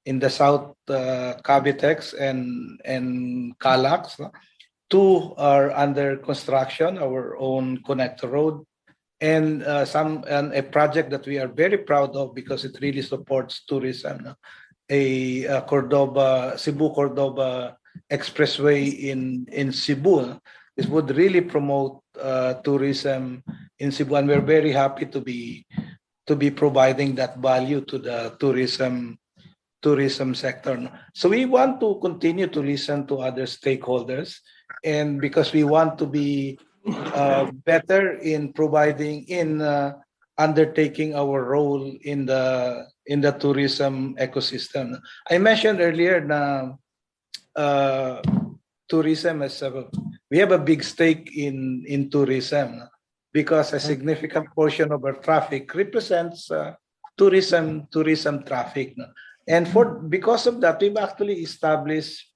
in the south, Cavitex and Calax. 2 are under construction, our own connector road, and a project that we are very proud of because it really supports tourism. A Cebu-Cordoba expressway in Cebu. This would really promote tourism in Cebu, and we're very happy to be to be providing that value to the tourism sector. So we want to continue to listen to other stakeholders, and because we want to be better in undertaking our role in the tourism ecosystem. I mentioned earlier na tourism we have a big stake in tourism because a significant portion of our traffic represents tourism traffic. And because of that, we've actually established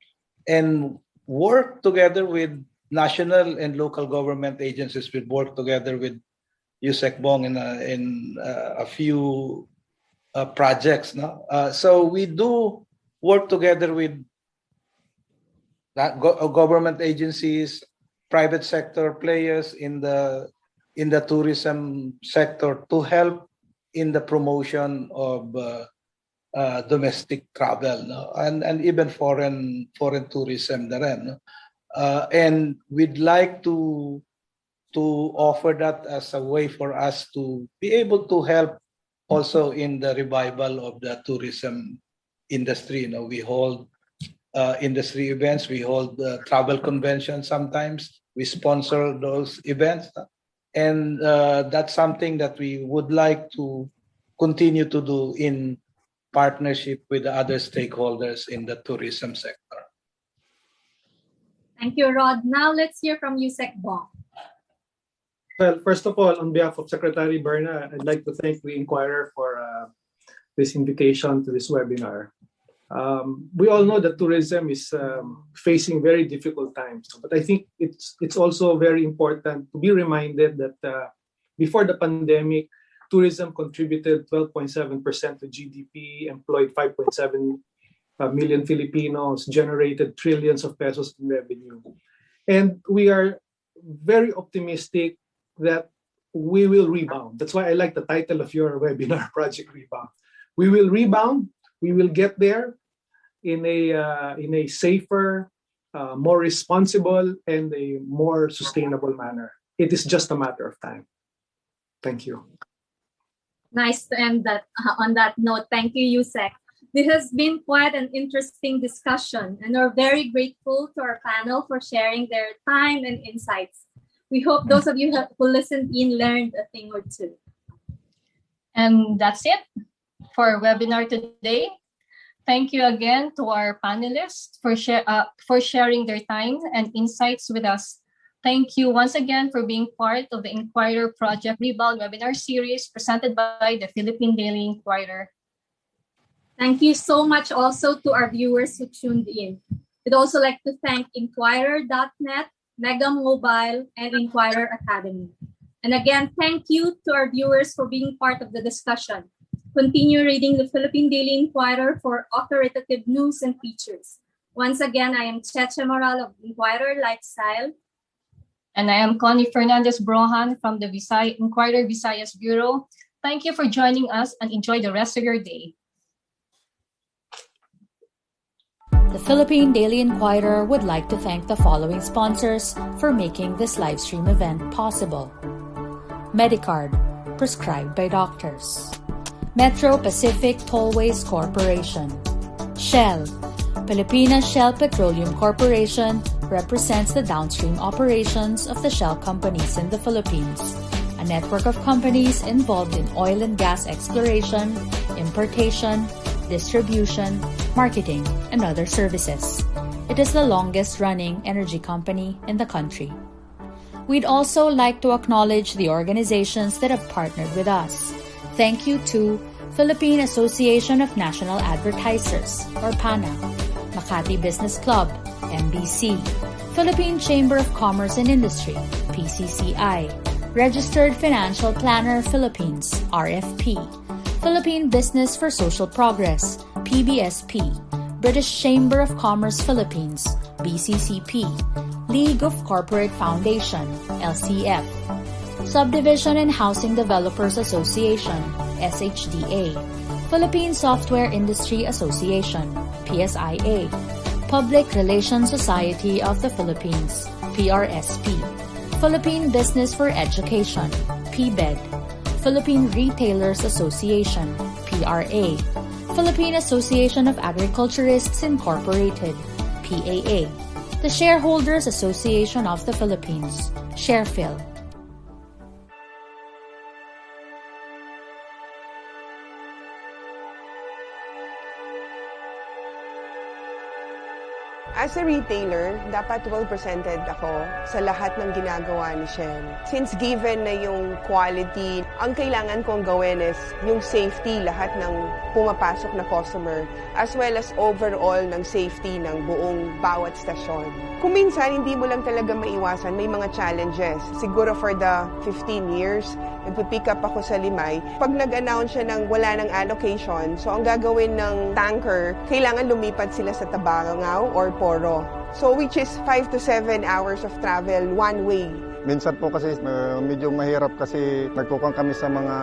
and worked together with national and local government agencies. We've worked together with Yusek Bong in a few projects. No? So we do work together with government agencies, private sector players in the tourism sector to help in the promotion of domestic travel, no? and even foreign tourism na rin, no? And we'd like to offer that as a way for us to be able to help also in the revival of the tourism industry. You know, we hold industry events, we hold travel conventions sometimes, we sponsor those events, and that's something that we would like to continue to do in partnership with the other stakeholders in the tourism sector. Thank you, Rod. Now let's hear from Yusek Bong. Well, first of all, on behalf of Secretary Berna, I'd like to thank the Inquirer for this invitation to this webinar. We all know that tourism is facing very difficult times, but I think it's also very important to be reminded that before the pandemic, tourism contributed 12.7% to GDP, employed 5.7 million Filipinos, generated trillions of pesos in revenue. And we are very optimistic that we will rebound. That's why I like the title of your webinar, Project Rebound. We will rebound. We will get there in a safer, more responsible, and a more sustainable manner. It is just a matter of time. Thank you. Nice to end that on that note. Thank you, Yusek. This has been quite an interesting discussion, and we're very grateful to our panel for sharing their time and insights. We hope those of you who listened in learned a thing or two. And that's it for our webinar today. Thank you again to our panelists for sharing their time and insights with us. Thank you once again for being part of the Inquirer Project Rebound webinar series presented by the Philippine Daily Inquirer. Thank you so much also to our viewers who tuned in. We'd also like to thank Inquirer.net, Mega Mobile, and Inquirer Academy. And again, thank you to our viewers for being part of the discussion. Continue reading the Philippine Daily Inquirer for authoritative news and features. Once again, I am Cheche of Inquirer Lifestyle. And I am Connie Fernandez-Brojan from the Inquirer Visayas Bureau. Thank you for joining us and enjoy the rest of your day. The Philippine Daily Inquirer would like to thank the following sponsors for making this live stream event possible. Medicard, prescribed by doctors. Metro Pacific Tollways Corporation. Shell, Pilipinas Shell Petroleum Corporation represents the downstream operations of the Shell companies in the Philippines, a network of companies involved in oil and gas exploration, importation, distribution, marketing, and other services. It is the longest-running energy company in the country. We'd also like to acknowledge the organizations that have partnered with us. Thank you to Philippine Association of National Advertisers, or PANA, Makati Business Club, MBC, Philippine Chamber of Commerce and Industry, PCCI, Registered Financial Planner Philippines, RFP, Philippine Business for Social Progress, PBSP, British Chamber of Commerce Philippines, BCCP, League of Corporate Foundation, LCF, Subdivision and Housing Developers Association, SHDA, Philippine Software Industry Association, PSIA, Public Relations Society of the Philippines, PRSP, Philippine Business for Education, PBED, Philippine Retailers Association, PRA, Philippine Association of Agriculturists Incorporated, PAA, the Shareholders Association of the Philippines, SharePhil. As a retailer, dapat well-presented ako sa lahat ng ginagawa ni Shen. Since given na yung quality, ang kailangan kong gawin is yung safety lahat ng pumapasok na customer as well as overall ng safety ng buong bawat stasyon. Kung minsan, hindi mo lang talaga maiwasan, may mga challenges. Siguro for the 15 years, nagpipick up ako sa Limay. Pag nag-announce siya ng wala ng allocation, so ang gagawin ng tanker, kailangan lumipat sila sa Tabangaw or Poro. So which is 5 to 7 hours of travel one way. Minsan po kasi medyo mahirap kasi nagkukuhan kami sa mga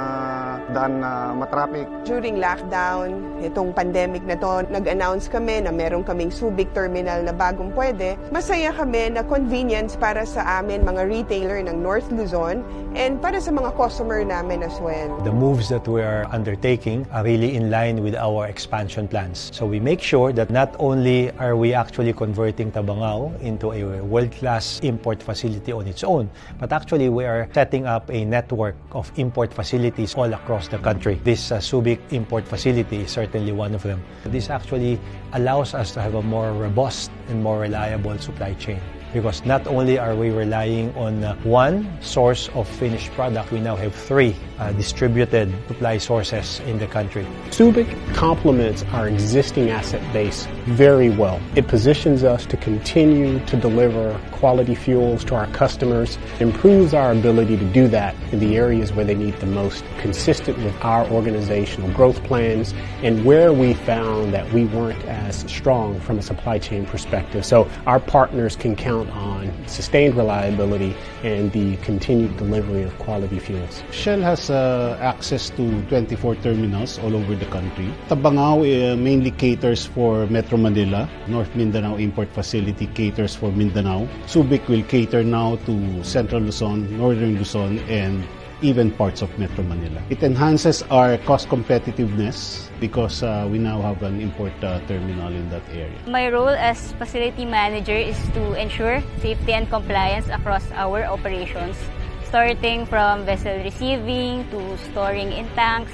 daan na matraffic. During lockdown, itong pandemic na to, nag-announce kami na meron kaming Subic terminal na bagong pwede. Masaya kami na convenience para sa amin mga retailer ng North Luzon and para sa mga customer namin as well. The moves that we are undertaking are really in line with our expansion plans. So we make sure that not only are we actually converting Tabangao into a world-class import facility on its own, but actually we are setting up a network of import facilities all across the country. This Subic import facility is certainly one of them. This actually allows us to have a more robust and more reliable supply chain. Because not only are we relying on one source of finished product, we now have three distributed supply sources in the country. Subic complements our existing asset base very well. It positions us to continue to deliver quality fuels to our customers, improves our ability to do that in the areas where they need the most, consistent with our organizational growth plans and where we found that we weren't as strong from a supply chain perspective. So our partners can count on sustained reliability and the continued delivery of quality fuels. Shell has access to 24 terminals all over the country. Tabangao mainly caters for Metro Manila. North Mindanao Import Facility caters for Mindanao. Subic will cater now to Central Luzon, Northern Luzon, and even parts of Metro Manila. It enhances our cost competitiveness because we now have an import terminal in that area. My role as facility manager is to ensure safety and compliance across our operations, starting from vessel receiving to storing in tanks,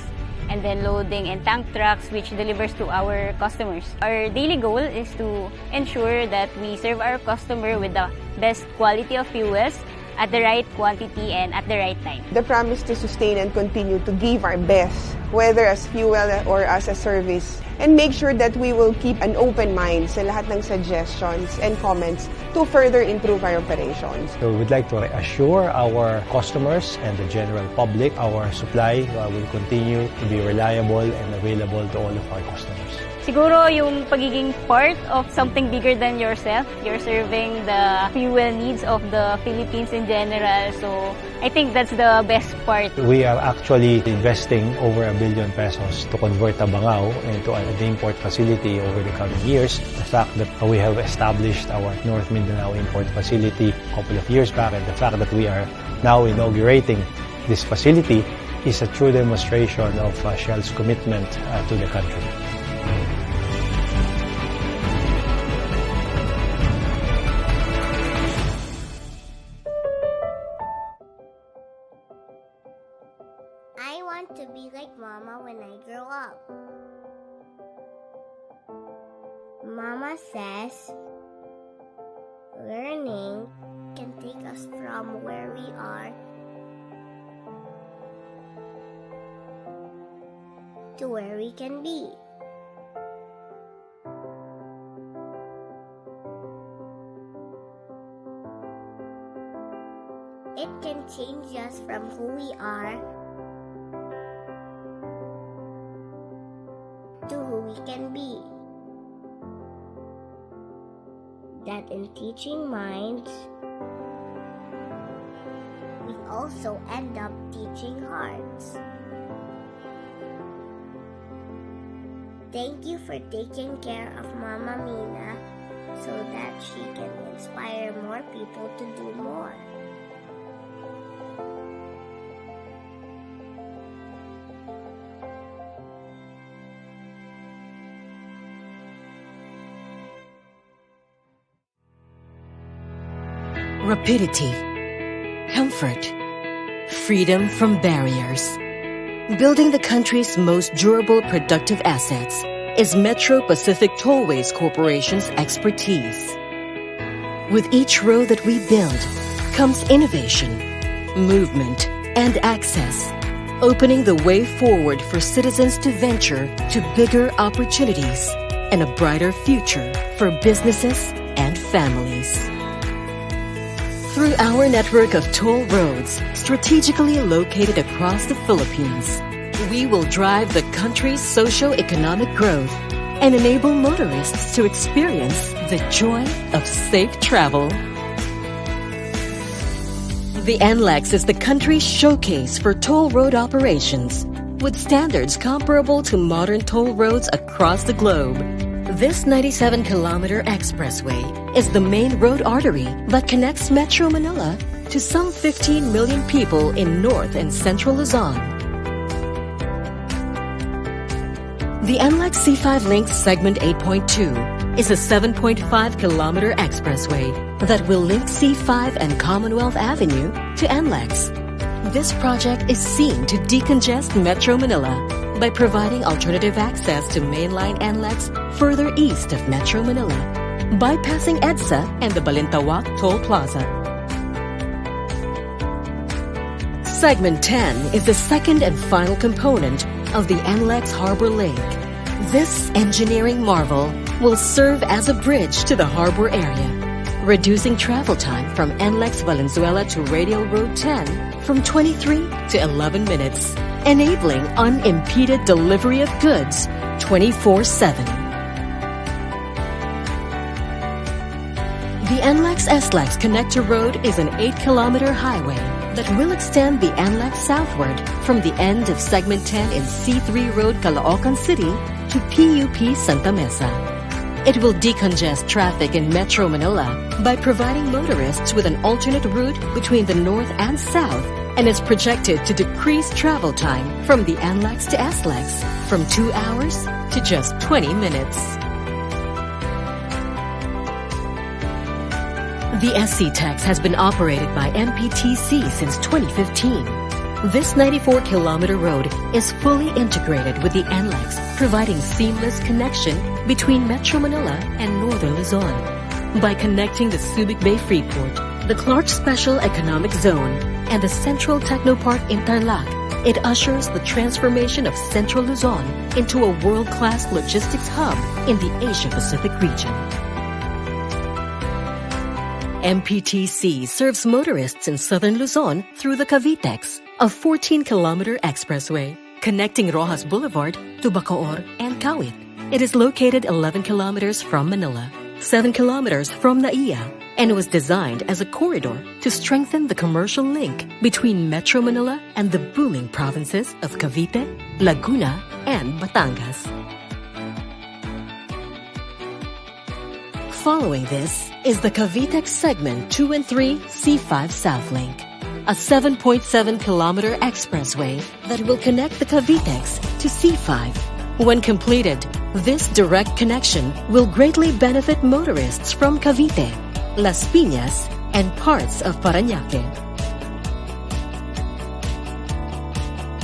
and then loading in tank trucks which delivers to our customers. Our daily goal is to ensure that we serve our customer with the best quality of fuels at the right quantity and at the right time. The promise to sustain and continue to give our best, whether as fuel or as a service, and make sure that we will keep an open mind sa lahat ng suggestions and comments to further improve our operations. So we would like to assure our customers and the general public our supply will continue to be reliable and available to all of our customers. Siguro yung pagiging part of something bigger than yourself. You're serving the fuel needs of the Philippines in general. So I think that's the best part. We are actually investing over 1 billion pesos to convert Tabangao into an import facility over the coming years. The fact that we have established our North Mindanao import facility a couple of years back and the fact that we are now inaugurating this facility is a true demonstration of Shell's commitment to the country. I want to be like Mama when I grow up. Mama says learning can take us from where we are to where we can be. It can change us from who we are to who we can be. That in teaching minds, we also end up teaching hearts. Thank you for taking care of Mama Mina so that she can inspire more people to do more. rapidity, comfort, freedom from barriers. Building the country's most durable productive assets is Metro Pacific Tollways Corporation's expertise. With each road that we build comes innovation, movement, and access, opening the way forward for citizens to venture to bigger opportunities and a brighter future for businesses and families. Through our network of toll roads strategically located across the Philippines, we will drive the country's socio-economic growth and enable motorists to experience the joy of safe travel. The NLEX is the country's showcase for toll road operations, with standards comparable to modern toll roads across the globe. This 97-kilometer expressway is the main road artery that connects Metro Manila to some 15 million people in North and Central Luzon. The NLEX C5 Link Segment 8.2 is a 7.5-kilometer expressway that will link C5 and Commonwealth Avenue to NLEX. This project is seen to decongest Metro Manila by providing alternative access to mainline NLEX further east of Metro Manila, bypassing EDSA and the Balintawak Toll Plaza. Segment 10 is the second and final component of the NLEX Harbor Link. This engineering marvel will serve as a bridge to the harbor area, reducing travel time from NLEX Valenzuela to Radial Road 10 from 23 to 11 minutes, enabling unimpeded delivery of goods 24/7. The NLEX-SLEX Connector Road is an 8-kilometer highway that will extend the NLEX southward from the end of Segment 10 in C3 Road, Caloocan City to PUP Santa Mesa. It will decongest traffic in Metro Manila by providing motorists with an alternate route between the north and south, and is projected to decrease travel time from the NLEX to SLEX from 2 hours to just 20 minutes. The SC-TEX has been operated by MPTC since 2015. This 94-kilometer road is fully integrated with the NLEX, providing seamless connection between Metro Manila and Northern Luzon. By connecting the Subic Bay Freeport, the Clark Special Economic Zone, and the Central Technopark Interlac, it ushers the transformation of Central Luzon into a world-class logistics hub in the Asia-Pacific region. MPTC serves motorists in Southern Luzon through the Cavitex, a 14-kilometer expressway connecting Rojas Boulevard to Bacoor and Kawit. It is located 11 kilometers from Manila, 7 kilometers from Naiya, and was designed as a corridor to strengthen the commercial link between Metro Manila and the booming provinces of Cavite, Laguna, and Batangas. Following this is the Cavitex Segment 2 and 3 C5 South Link, a 7.7-kilometer expressway that will connect the Cavitex to C5. When completed, this direct connection will greatly benefit motorists from Cavite, Las Piñas, and parts of Parañaque.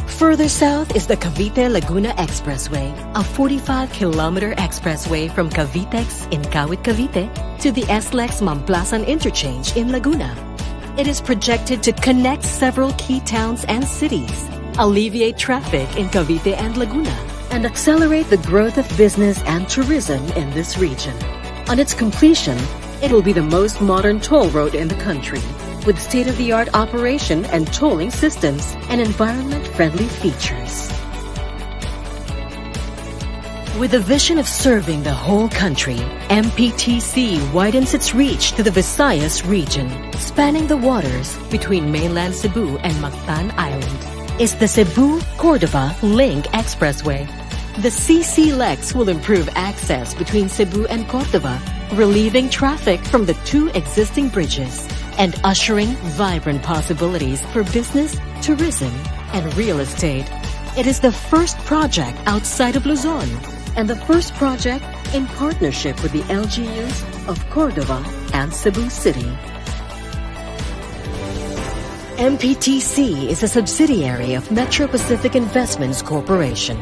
Further south is the Cavite-Laguna Expressway, a 45-kilometer expressway from Cavitex in Kawit, Cavite to the SLEX Mamplasan Interchange in Laguna. It is projected to connect several key towns and cities, alleviate traffic in Cavite and Laguna, and accelerate the growth of business and tourism in this region. On its completion, it will be the most modern toll road in the country, with state-of-the-art operation and tolling systems and environment-friendly features. With a vision of serving the whole country, MPTC widens its reach to the Visayas region, spanning the waters between mainland Cebu and Mactan Island. Is the Cebu-Cordova Link Expressway. The CC-LEX will improve access between Cebu and Cordova, relieving traffic from the two existing bridges and ushering vibrant possibilities for business, tourism, and real estate. It is the first project outside of Luzon and the first project in partnership with the LGUs of Cordova and Cebu City. MPTC is a subsidiary of Metro Pacific Investments Corporation.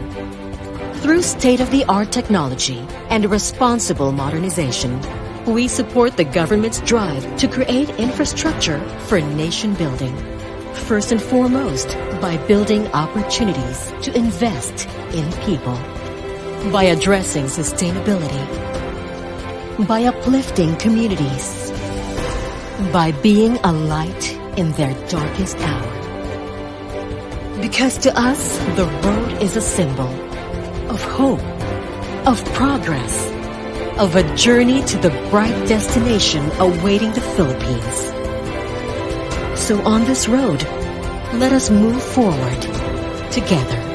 Through state-of-the-art technology and responsible modernization, we support the government's drive to create infrastructure for nation building. First and foremost, by building opportunities to invest in people. By addressing sustainability. By uplifting communities. By being a light in their darkest hour. Because to us, the road is a symbol of hope, of progress, of a journey to the bright destination awaiting the Philippines. So on this road, let us move forward together.